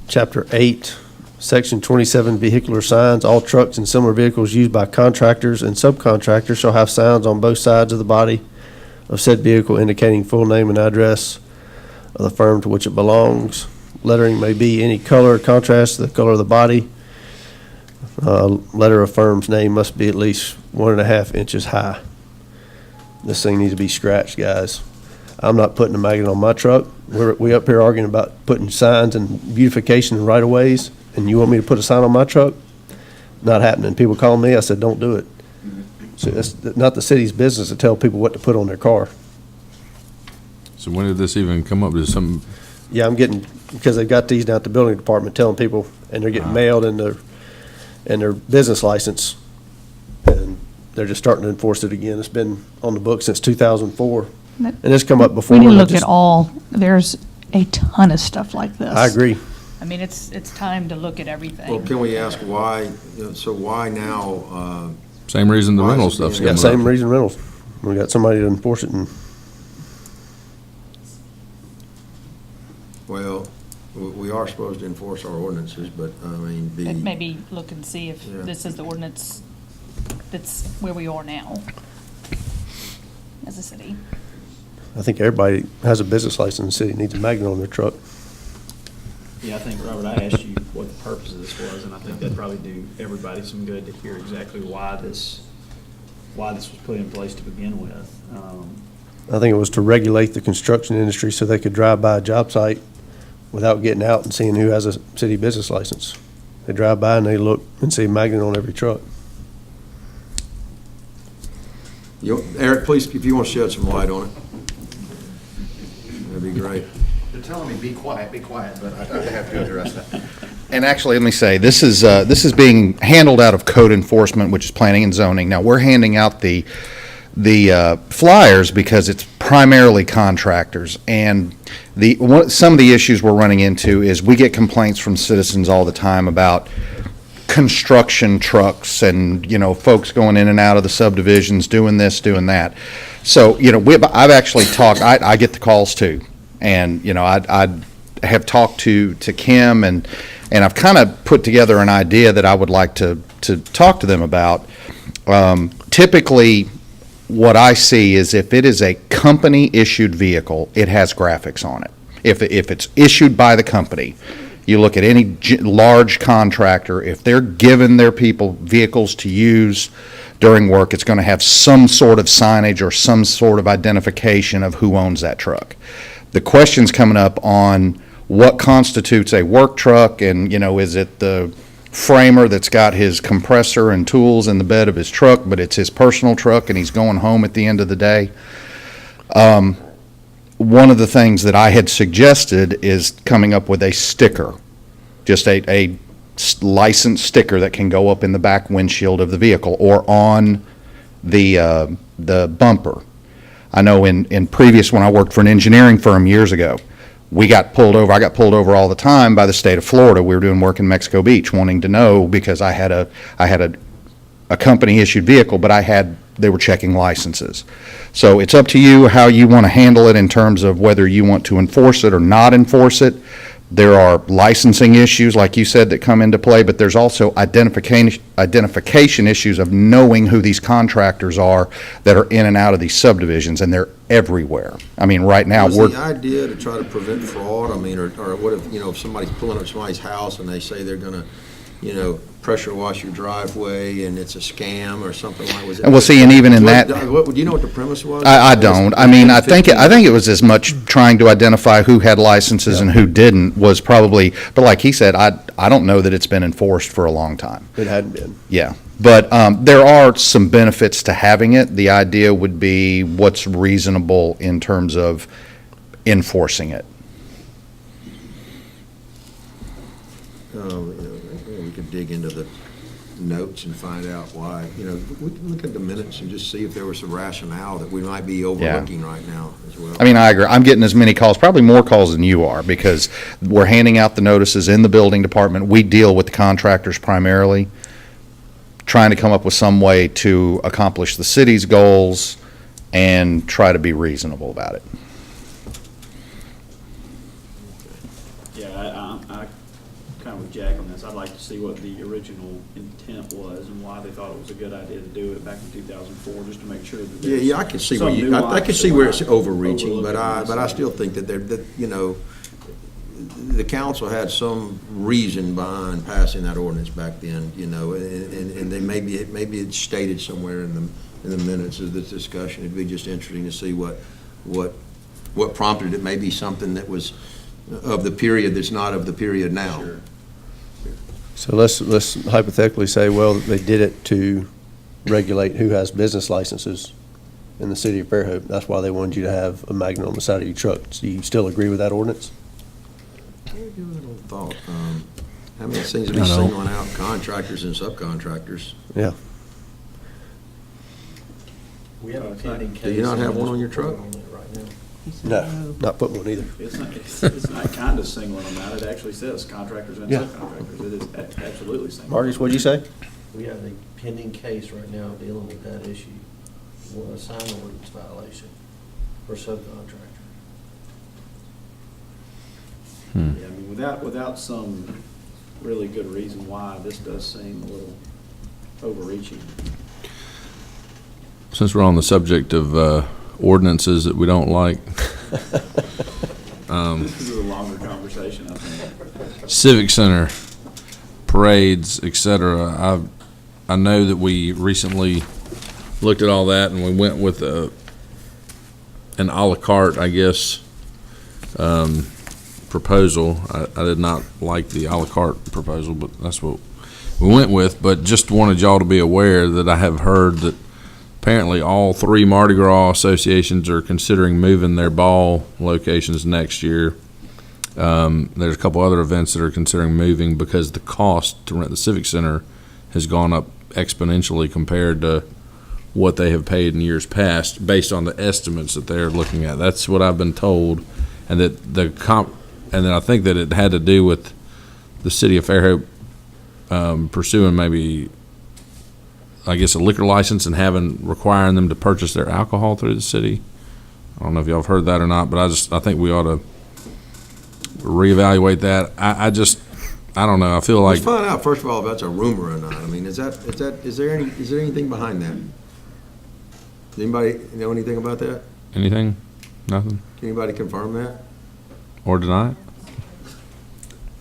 Speaker 9: Chapter 8, Section 27, vehicular signs. All trucks and similar vehicles used by contractors and subcontractors shall have signs on both sides of the body of said vehicle indicating full name and address of the firm to which it belongs. Lettering may be any color or contrast to the color of the body. Letter of firm's name must be at least 1.5 inches high. This thing needs to be scratched, guys. I'm not putting a magnet on my truck. We up here arguing about putting signs and beautification in right-of-ways, and you want me to put a sign on my truck? Not happening. People call me, I said, don't do it. So it's not the city's business to tell people what to put on their car.
Speaker 5: So when did this even come up? Is some,
Speaker 9: Yeah, I'm getting, because they've got these down at the building department telling people, and they're getting mailed in their business license, and they're just starting to enforce it again. It's been on the book since 2004, and it's come up before.
Speaker 2: We need to
Speaker 9: and I
Speaker 2: look
Speaker 9: just-
Speaker 2: at all, there's a ton of stuff like this.
Speaker 9: I agree.
Speaker 2: I mean, it's time to look at
Speaker 1: Well,
Speaker 2: everything.
Speaker 1: can we ask why, so why now,
Speaker 5: same reason the
Speaker 1: Why is
Speaker 5: rental
Speaker 1: it
Speaker 5: stuff's
Speaker 1: being-
Speaker 9: Yeah,
Speaker 5: coming
Speaker 9: same
Speaker 5: up.
Speaker 9: reason rentals. We got somebody to enforce it, and
Speaker 1: well, we are supposed to enforce our ordinances, but, I mean,
Speaker 2: But maybe look and see if
Speaker 1: Yeah.
Speaker 2: this is the ordinance that's where we are now. as a city.
Speaker 9: I think everybody has a business license in the city needs a magnet on their truck.
Speaker 4: Yeah, I think, Robert, I asked you what the purpose of this was, and I think that'd probably do everybody some good to hear exactly why this was put in place to begin with.
Speaker 9: I think it was to regulate the construction industry so they could drive by a job site without getting out and seeing who has a city business license. They drive by and they look and see a magnet on every truck.
Speaker 1: Eric, please, if you want to shed some light on it, that'd be great.
Speaker 11: They're telling me, be quiet, but I have to address that. And actually, let me say, this is being handled out of code enforcement, which is planning and zoning. Now, we're handing out the flyers because it's primarily contractors. And some of the issues we're running into is we get complaints from citizens all the time about construction trucks and, folks going in and out of the subdivisions, doing this, doing that. So, I've actually talked, I get the calls too. And, I have talked to Kim and I've kind of put together an idea that I would like to talk to them about. Typically, what I see is if it is a company-issued vehicle, it has graphics on it. If it's issued by the company, you look at any large contractor, if they're giving their people vehicles to use during work, it's going to have some sort of signage or some sort of identification of who owns that truck. The question's coming up on what constitutes a work truck, and, is it the framer that's got his compressor and tools in the bed of his truck, but it's his personal truck and he's going home at the end of the day? One of the things that I had suggested is coming up with a sticker, just a license sticker that can go up in the back windshield of the vehicle or on the bumper. I know in previous, when I worked for an engineering firm years ago, I got pulled over all the time by the state of Florida. We were doing work in Mexico Beach, wanting to know because I had a company issued vehicle, but they were checking licenses. So it's up to you how you want to handle it in terms of whether you want to enforce it or not enforce it. There are licensing issues, like you said, that come into play, but there's also identification issues of knowing who these contractors are that are in and out of these subdivisions, and they're everywhere. I mean, right now,
Speaker 1: Was the idea to try to prevent fraud? I mean, or what if, if somebody's pulling up somebody's house and they say they're going to, pressure wash your driveway and it's a scam or something like that?
Speaker 11: Well, see, and even in that,
Speaker 1: Do you know what the premise was?
Speaker 11: I don't. I mean, I think it was as much trying to identify who had licenses and who didn't was probably, but like he said, I don't know that it's been enforced for a long time.
Speaker 9: It hadn't been.
Speaker 11: Yeah, but there are some benefits to having it. The idea would be what's reasonable in terms of enforcing it.
Speaker 1: We could dig into the notes and find out why. We can look at the minutes and just see if there was some rationale that we might be overlooking right now as well.
Speaker 11: I mean, I agree. I'm getting as many calls, probably more calls than you are, because we're handing out the notices in the building department. We deal with the contractors primarily, trying to come up with some way to accomplish the city's goals and try to be reasonable about it.
Speaker 4: Yeah, I kind of with Jack on this. I'd like to see what the original intent was and why they thought it was a good idea to do it back in 2004, just to make sure that there's
Speaker 1: Yeah, I can see where
Speaker 4: some
Speaker 1: I can see where it's
Speaker 4: nuance
Speaker 1: overreaching, but I
Speaker 4: overlooking
Speaker 1: still think that the council had some reason behind passing that ordinance back then, and they maybe it's stated somewhere in the minutes of this discussion. It'd be just interesting to see what prompted it. Maybe something that was of the period that's not of the period now.
Speaker 4: Sure.
Speaker 9: So let's hypothetically say, well, they did it to regulate who has business licenses in the city of Fairhope. That's why they wanted you to have a magnet on the side of your truck. Do you still agree with that ordinance?
Speaker 1: Give it a little thought. How many seems to be singling out contractors and subcontractors?
Speaker 9: Yeah.
Speaker 12: We have a pending case.
Speaker 1: Do you not have one on your truck?
Speaker 12: Right now.
Speaker 9: No, not put one either.
Speaker 4: It's not kind of singling them out. It actually says contractors and
Speaker 9: Yeah.
Speaker 4: subcontractors. It is absolutely singling.
Speaker 9: Marcus, what'd you say?
Speaker 12: We have a pending case right now dealing with that issue, a sign ordinance violation for subcontractor.
Speaker 4: Yeah, I mean, without some really good reason why, this does seem a little overreaching.
Speaker 5: Since we're on the subject of ordinances that we don't like.
Speaker 4: This is a longer conversation, I think.
Speaker 5: Civic Center, parades, et cetera. I know that we recently looked at all that and we went with an à la carte, I guess, proposal. I did not like the à la carte proposal, but that's what we went with. But just wanted y'all to be aware that I have heard that apparently all 3 Mardi Gras associations are considering moving their ball locations next year. There's a couple other events that are considering moving because the cost to rent the Civic Center has gone up exponentially compared to what they have paid in years past based on the estimates that they're looking at. That's what I've been told. And that and then I think that it had to do with the city of Fairhope pursuing maybe, I guess, a liquor license and requiring them to purchase their alcohol through the city. I don't know if y'all have heard that or not, but I think we ought to reevaluate that. I don't know. I feel like
Speaker 1: Let's find out, first of all, if that's a rumor or not. I mean, is there anything behind that? Does anybody know anything about that?
Speaker 5: anything, nothing,
Speaker 1: Can anybody confirm that?
Speaker 5: or deny it.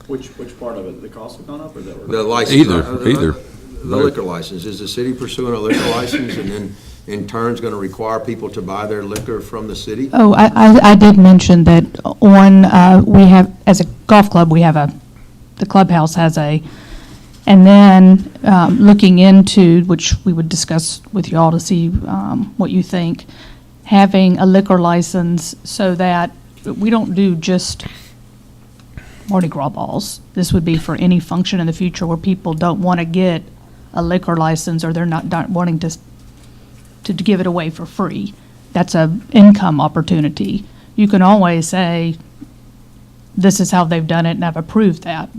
Speaker 4: Which part of it? The cost have gone up or that?
Speaker 1: The license?
Speaker 5: Either.
Speaker 1: The liquor license. Is the city pursuing a liquor license and then in turn is going to require people to buy their liquor from the city?
Speaker 2: Oh, I did mention that we have, as a golf club, the clubhouse has and then looking into, which we would discuss with y'all to see what you think, having a liquor license so that we don't do just Mardi Gras balls. This would be for any function in the future where people don't want to get a liquor license or they're not wanting to give it away for free. That's an income opportunity. You can always say, this is how they've done it and I've approved that,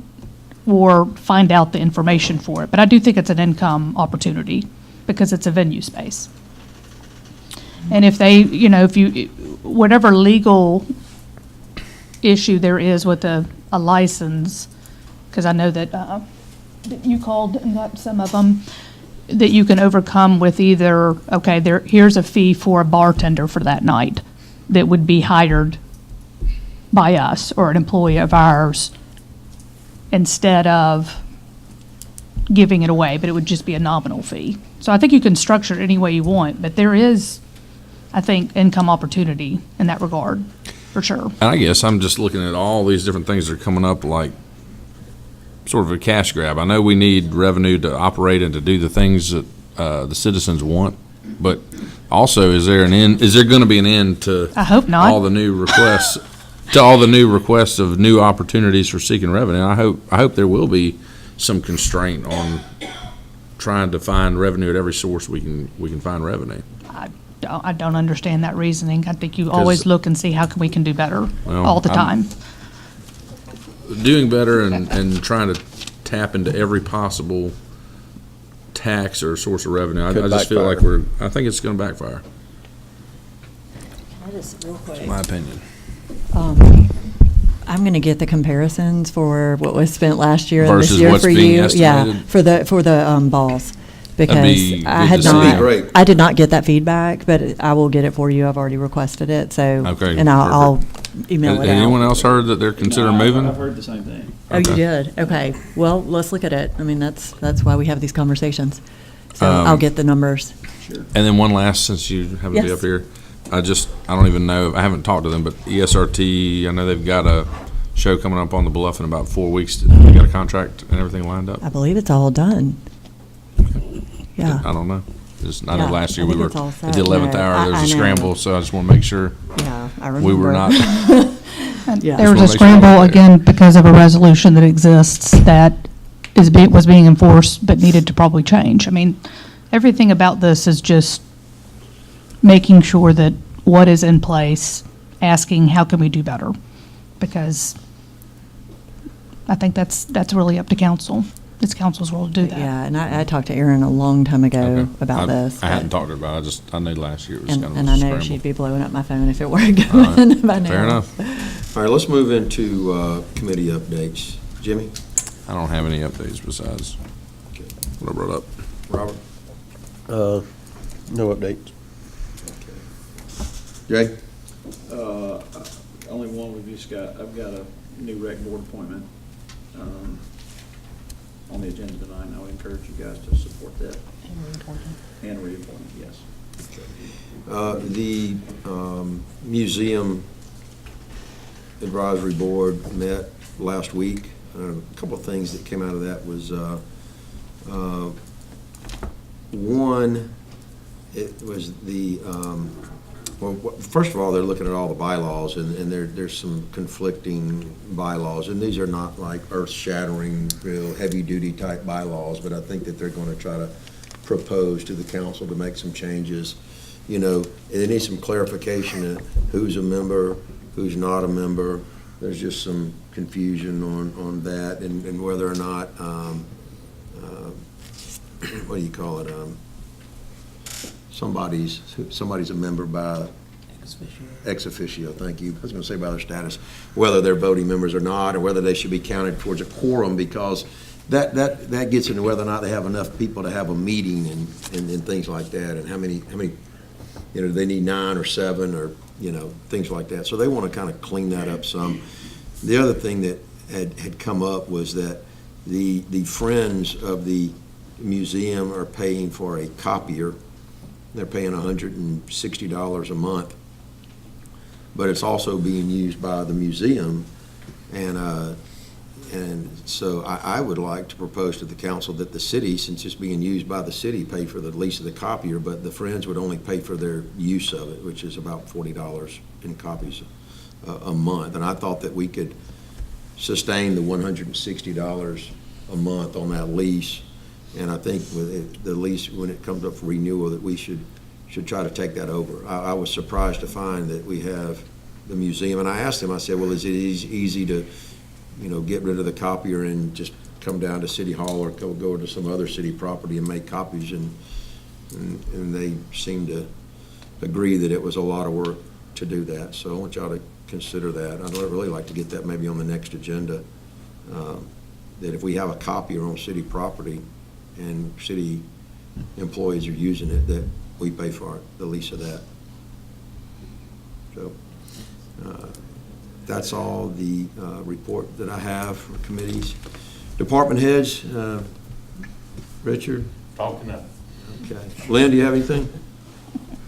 Speaker 2: or find out the information for it. But I do think it's an income opportunity because it's a venue space. And if they, whatever legal issue there is with a license, because I know that you called and got some of them, that you can overcome with either, okay, here's a fee for a bartender for that night that would be hired by us or an employee of ours instead of giving it away, but it would just be a nominal fee. So I think you can structure it any way you want, but there is, I think, income opportunity in that regard, for sure.
Speaker 5: And I guess I'm just looking at all these different things that are coming up like sort of a cash grab. I know we need revenue to operate and to do the things that the citizens want, but also is there going to be an end to
Speaker 2: I hope not.
Speaker 5: all the new requests of new opportunities for seeking revenue? I hope there will be some constraint on trying to find revenue at every source we can find revenue.
Speaker 2: I don't understand that reasoning. I think you always look and see how we can do better all the time.
Speaker 5: Doing better and trying to tap into every possible tax or source of revenue. I just feel like I think it's going to backfire.
Speaker 13: That is real quick.
Speaker 5: That's my opinion.
Speaker 13: I'm going to get the comparisons for what was spent last year and this
Speaker 5: Versus
Speaker 13: year
Speaker 5: what's
Speaker 13: for
Speaker 5: being
Speaker 13: you. Yeah,
Speaker 5: estimated?
Speaker 13: for the balls. Because
Speaker 5: be
Speaker 13: I
Speaker 5: good
Speaker 13: had
Speaker 5: to see.
Speaker 13: not,
Speaker 1: That'd be great.
Speaker 13: I did not get that feedback, but I will get it for you. I've already requested it, so.
Speaker 5: Okay,
Speaker 13: And I'll email
Speaker 5: Has
Speaker 13: it out.
Speaker 5: anyone else heard that they're considering moving?
Speaker 4: I've heard the same thing.
Speaker 13: Oh, you
Speaker 5: Okay.
Speaker 13: did? Okay. Well, let's look at it. I mean, that's why we have these conversations. So
Speaker 5: Um,
Speaker 13: I'll get the numbers.
Speaker 5: And then one last, since you happen to be
Speaker 13: Yes.
Speaker 5: up here, I don't even know, I haven't talked to them, but ESRT, I know they've got a show coming up on the Bluff in about 4 weeks. They got a contract and everything lined up?
Speaker 13: I believe it's all done. Yeah.
Speaker 5: I don't know. I know
Speaker 13: Yeah,
Speaker 5: last year
Speaker 13: I
Speaker 5: we
Speaker 13: think
Speaker 5: were,
Speaker 13: it's all
Speaker 5: at the
Speaker 13: set.
Speaker 5: 11th
Speaker 13: No,
Speaker 5: hour, there
Speaker 13: I
Speaker 5: was a
Speaker 13: know.
Speaker 5: scramble, so I just want to make sure
Speaker 13: Yeah, I remember.
Speaker 5: we were not.
Speaker 2: And
Speaker 13: Yeah.
Speaker 2: there was a
Speaker 5: Just wanna make sure
Speaker 2: scramble
Speaker 5: we're there.
Speaker 2: again because of a resolution that exists that was being enforced but needed to probably change. I mean, everything about this is just making sure that what is in place, asking how can we do better? Because I think that's really up to council. It's council's role to do that.
Speaker 13: Yeah, and I talked to Erin a long time ago
Speaker 5: Okay.
Speaker 13: about this.
Speaker 5: I hadn't
Speaker 13: but-
Speaker 5: talked to her about it, I knew last year it was
Speaker 13: And,
Speaker 5: kind of a
Speaker 13: and I know
Speaker 5: scramble.
Speaker 13: she'd be blowing up my phone if it weren't
Speaker 5: All right.
Speaker 13: going by now.
Speaker 5: Fair enough.
Speaker 1: All right, let's move into committee updates. Jimmy?
Speaker 5: I don't have any updates besides what I brought up.
Speaker 1: Robert?
Speaker 9: No updates.
Speaker 1: Jay?
Speaker 4: Only one I've got a new rec board appointment on the agenda tonight, and I would encourage you guys to support that. And reappointment, yes.
Speaker 1: The museum advisory board met last week. A couple of things that came out of that was, one, it was the, well, first of all, they're looking at all the bylaws, and there's some conflicting bylaws, and these are not like earth-shattering, real heavy-duty type bylaws, but I think that they're going to try to propose to the council to make some changes. You know, they need some clarification of who's a member, who's not a member. There's just some confusion on that, and whether or not, what do you call it? Somebody's a member by ex officio, thank you. I was going to say by their status, whether they're voting members or not, or whether they should be counted towards a quorum, because that gets into whether or not they have enough people to have a meeting and things like that, and how many, you know, do they need 9 or 7 or, you know, things like that. So they want to kind of clean that up some. The other thing that had come up was that the friends of the museum are paying for a copier. They're paying $160 a month, but it's also being used by the museum, and so I would like to propose to the council that the city, since it's being used by the city, pay for the lease of the copier, but the Friends would only pay for their use of it, which is about $40 in copies a month. And I thought that we could sustain the $160 a month on that lease. And I think with the lease, when it comes up for renewal, that we should try to take that over. I was surprised to find that we have the museum, and I asked him, I said, well, is it easy to, you know, get rid of the copier and just come down to City Hall or go to some other city property and make copies? And they seemed to agree that it was a lot of work to do that. So I want y'all to consider that. I'd really like to get that maybe on the next agenda, that if we have a copier on city property and city employees are using it, that we pay for it, the lease of that. So that's all the report that I have for committees. Department heads, Richard?
Speaker 14: Talking to nothing.
Speaker 1: Okay. Lynn, do you have anything?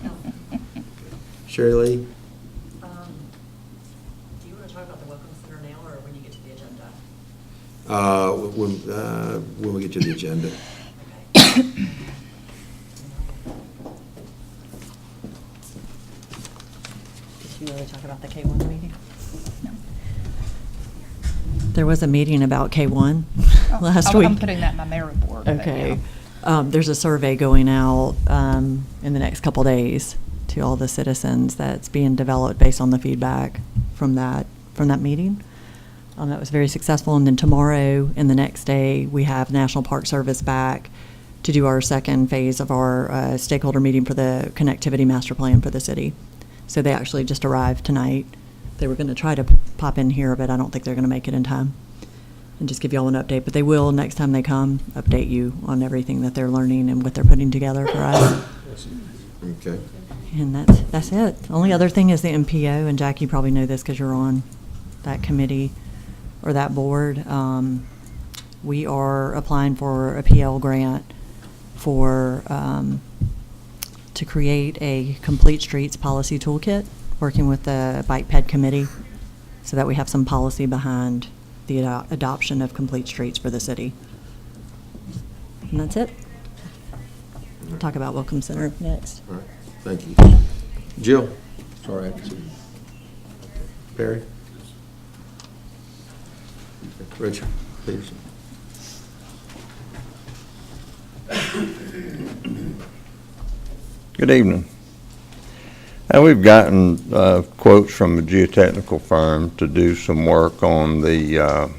Speaker 13: No.
Speaker 1: Sherry Lee?
Speaker 13: Do you want to talk about the Welcome Center now, or when you get to the agenda?
Speaker 1: When we get to the agenda.
Speaker 13: Okay. Did you really talk about the K1 meeting?
Speaker 2: No.
Speaker 13: There was a meeting about K1 last
Speaker 2: I'm
Speaker 13: week.
Speaker 2: putting that in my mayor report. but
Speaker 13: Okay.
Speaker 2: yeah.
Speaker 13: There's a survey going out in the next couple days to all the citizens that's being developed based on the feedback from that meeting. That was very successful. And then tomorrow and the next day, we have National Park Service back to do our second phase of our stakeholder meeting for the connectivity master plan for the city. So they actually just arrived tonight. They were going to try to pop in here, but I don't think they're going to make it in time, and just give you all an update. But they will, next time they come, update you on everything that they're learning and what they're putting together for us.
Speaker 1: Okay.
Speaker 13: And that's it. The only other thing is the MPO, and Jack, you probably know this because you're on that committee or that board. We are applying for a PL grant for to create a complete streets policy toolkit, working with the bike ped committee, so that we have some policy behind the adoption of complete streets for the city. And that's it. We'll talk about Welcome Center next.
Speaker 1: All right, thank you. Jill? Sorry, I have to see. Perry? Richard Peterson?
Speaker 15: Good evening. Now, we've gotten quotes from a geotechnical firm to do some work on the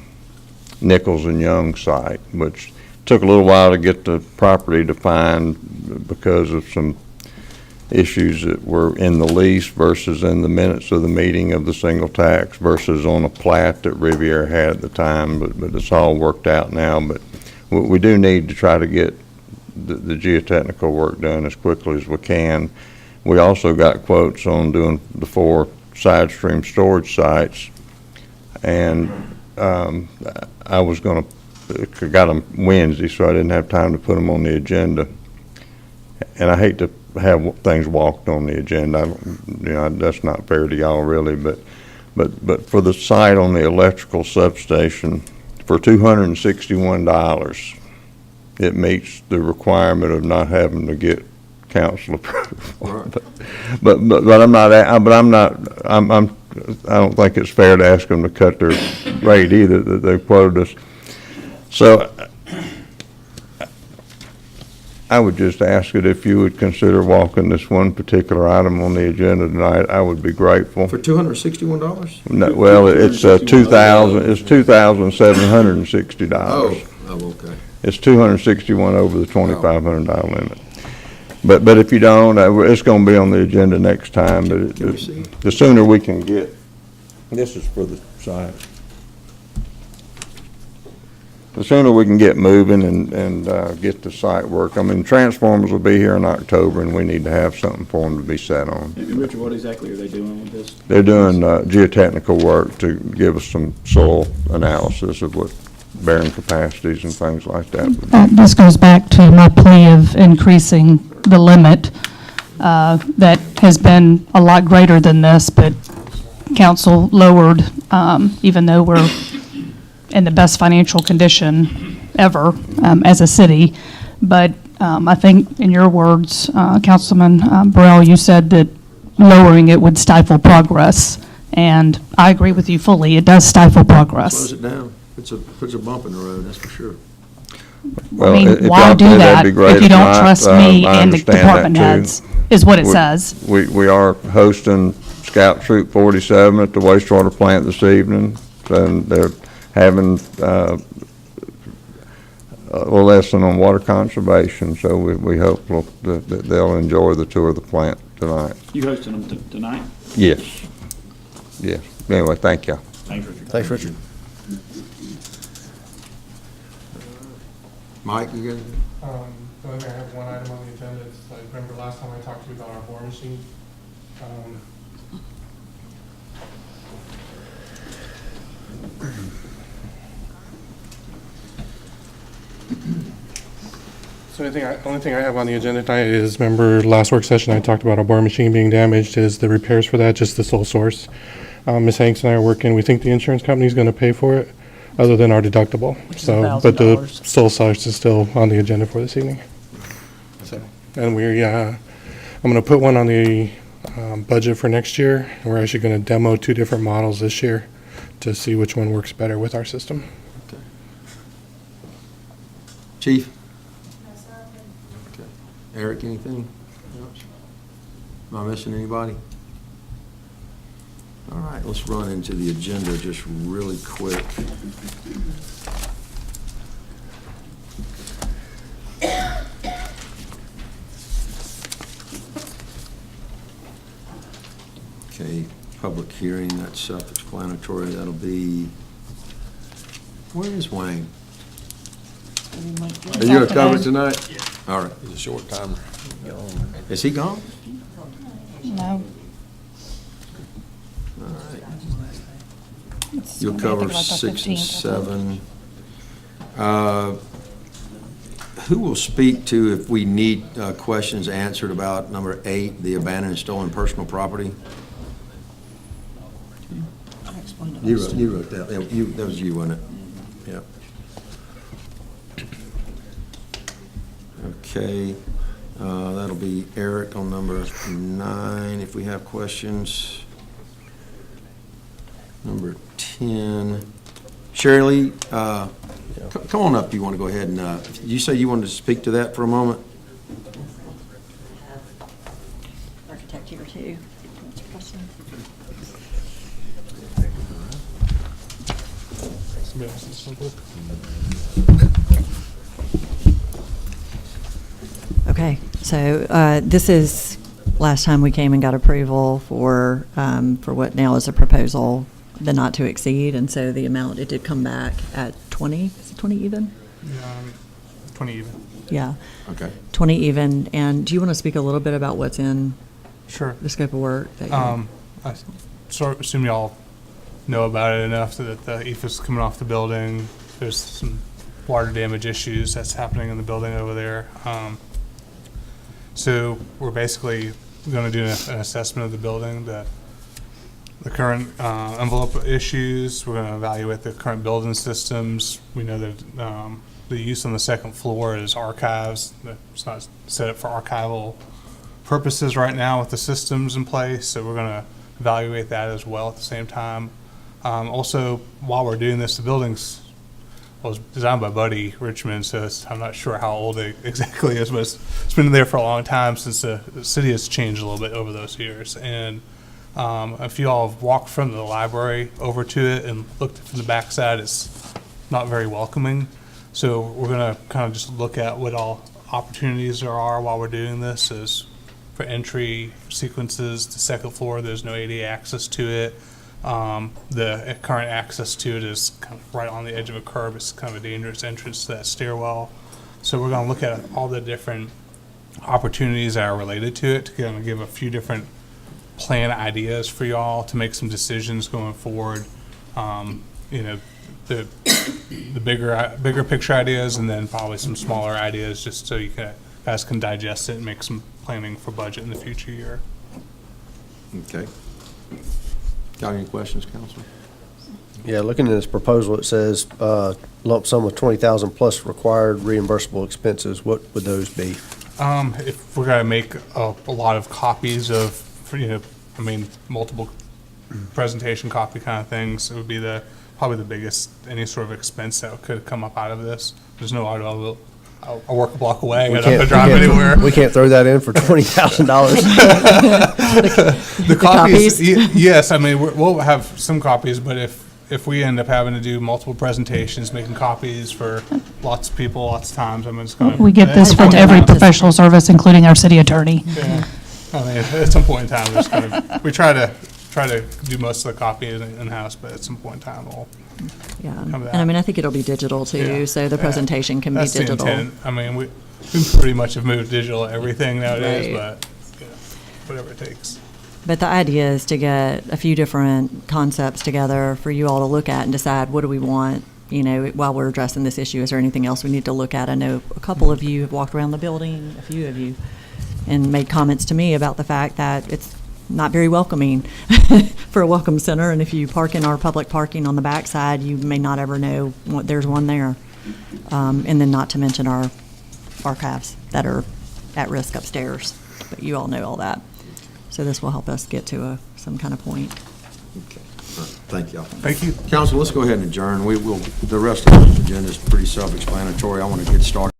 Speaker 15: Nichols and Young site, which took a little while to get the property defined because of some issues that were in the lease versus in the minutes of the meeting of the single tax versus on a plat that Riviera had at the time, but it's all worked out now. But we do need to try to get the geotechnical work done as quickly as we can, We also got quotes on doing the 4 side stream storage sites. And I was going to, got them Wednesday, so I didn't have time to put them on the agenda. And I hate to have things walked on the agenda. I don't, that's not fair to y'all really, but for the site on the electrical substation, for $261, it meets the requirement of not having to get council approval. But I don't think it's fair to ask them to cut their rate either, that they've quoted us. So I would just ask it if you would consider walking this one particular item on the agenda tonight. I would be grateful.
Speaker 1: For $261?
Speaker 15: No, well, it's $2,760.
Speaker 1: Oh, okay.
Speaker 15: It's $261 over the $2,500 limit. But if you don't, it's going to be on the agenda next time. But
Speaker 1: Can we see?
Speaker 15: the sooner we can get, this is for the site. The sooner we can get moving and get the site work. I mean, transformers will be here in October, and we need to have something for them to be set on.
Speaker 4: And Richard, what exactly are they doing with this?
Speaker 15: They're doing geotechnical work to give us some soil analysis of what bearing capacities and things like that would be.
Speaker 2: This goes back to my plea of increasing the limit that has been a lot greater than this, but council lowered, even though we're in the best financial condition ever as a city. But I think in your words, Councilman Burrell, you said that lowering it would stifle progress. And I agree with you fully. It does stifle progress.
Speaker 1: Slows it down. Puts a bump in the road, that's for sure.
Speaker 15: Well,
Speaker 2: I mean,
Speaker 15: if
Speaker 2: why
Speaker 15: y'all
Speaker 2: do
Speaker 15: could, that'd
Speaker 2: that
Speaker 15: be great.
Speaker 2: if you don't
Speaker 15: not,
Speaker 2: trust me
Speaker 15: I
Speaker 2: and the
Speaker 15: understand
Speaker 2: department
Speaker 15: that, too.
Speaker 2: heads, is what it
Speaker 15: We-
Speaker 2: says.
Speaker 15: We are hosting Scout Troop 47 at the wastewater plant this evening, and they're having a lesson on water conservation, so we hope that they'll enjoy the tour of the plant tonight.
Speaker 4: You hosting them tonight?
Speaker 15: Yes. Yes. Anyway, thank you.
Speaker 4: Thanks, Richard.
Speaker 9: Thanks, Richard.
Speaker 1: Mike, you got anything?
Speaker 14: The only thing, I have one item on the agenda. It's, I remember last time I talked to you about our bore machine. So the only thing I have on the agenda tonight is, remember last work session I talked about our bore machine being damaged, is the repairs for that, just the sole source. Ms. Hanks and I are working, we think the insurance company's gonna pay for it, other than our deductible. So, but the sole source is still on the agenda for this evening. So, and I'm gonna put one on the budget for next year. We're actually gonna demo 2 different models this year to see which one works better with our system.
Speaker 1: Chief? Okay. Eric, anything else? Am I missing anybody? All right, let's run into the agenda just really quick. Okay, public hearing, that's self-explanatory. That'll be, where is Wayne? Are you going to cover it tonight? Yeah. All right.
Speaker 5: It's a short timer.
Speaker 1: Is he gone?
Speaker 2: No.
Speaker 1: All right. You'll cover 6 and 7. Who will speak to if we need questions answered about number 8, the abandoned and stolen personal property? You wrote that. That was you, wasn't it? Yeah. Okay. That'll be Eric on number 9 if we have questions. Number 10. Sherry Lee, come on up. You want to go ahead and, you say you wanted to speak to that for a moment?
Speaker 13: Architect here too. Okay, so this is last time we came and got approval for what now is a proposal, the not to exceed, and so the amount, it did come back at 20, is it 20 even?
Speaker 14: 20 even.
Speaker 13: Yeah.
Speaker 1: Okay.
Speaker 13: 20 even, and do you want to speak a little bit about what's in
Speaker 16: Sure.
Speaker 13: the scope of work that you...
Speaker 16: I sort of assume y'all know about it enough that the EIFS is coming off the building. There's some water damage issues that's happening in the building over there. So we're basically going to do an assessment of the building, the current envelope issues. We're going to evaluate the current building systems. We know that the use on the second floor is archives. It's not set up for archival purposes right now with the systems in place, so we're going to evaluate that as well at the same time. Also, while we're doing this, the building's was designed by Buddy Richmond, so I'm not sure how old it exactly is, but it's been there for a long time since the city has changed a little bit over those years. And if you all have walked from the library over to it and looked from the backside, it's not very welcoming. So we're going to kind of just look at what all opportunities there are while we're doing this. Is for entry sequences, the second floor, there's no ADA access to it. The current access to it is kind of right on the edge of a curb. It's kind of a dangerous entrance to that stairwell. So we're going to look at all the different opportunities that are related to it to kind of give a few different plan ideas for y'all to make some decisions going forward. You know, the bigger picture ideas, and then probably some smaller ideas, just so you guys can digest it and make some planning for budget in the future year.
Speaker 1: Okay. Got any questions, Councilman?
Speaker 9: Yeah, looking at this proposal, it says lump sum of 20,000 plus required reimbursable expenses. What would those be?
Speaker 16: If we're gonna make a lot of copies of, multiple presentation copy kind of things, it would be probably the biggest, any sort of expense that could come up out of this. There's no auto, I work a block away, I don't have to drive anywhere.
Speaker 9: We can't throw that in for $20,000.
Speaker 16: The copies, yes, we'll have some copies, but if we end up having to do multiple presentations, making copies for lots of people, lots of times, it's going to...
Speaker 2: We get this for every professional service, including our city attorney.
Speaker 16: Yeah. At some point in time, we try to do most of the copies in-house, but at some point in time, we'll
Speaker 13: Yeah,
Speaker 16: come to that.
Speaker 13: and I think it'll be digital too,
Speaker 16: Yeah.
Speaker 13: so the presentation can be
Speaker 16: That's
Speaker 13: digital.
Speaker 16: the intent. We pretty much have moved digital everything nowadays,
Speaker 13: Right.
Speaker 16: but whatever it takes.
Speaker 13: But the idea is to get a few different concepts together for you all to look at and decide, what do we want, while we're addressing this issue? Is there anything else we need to look at? I know a couple of you have walked around the building, a few of you, and made comments to me about the fact that it's not very welcoming for a welcome center, and if you park in our public parking on the backside, you may not ever know there's one there. And then not to mention our archives that are at risk upstairs, but you all know all that. So this will help us get to some kind of point.
Speaker 1: Okay. All right. Thank y'all.
Speaker 16: Thank you.
Speaker 1: Council, let's go ahead and adjourn. The rest of the agenda is pretty self-explanatory. I want to get started.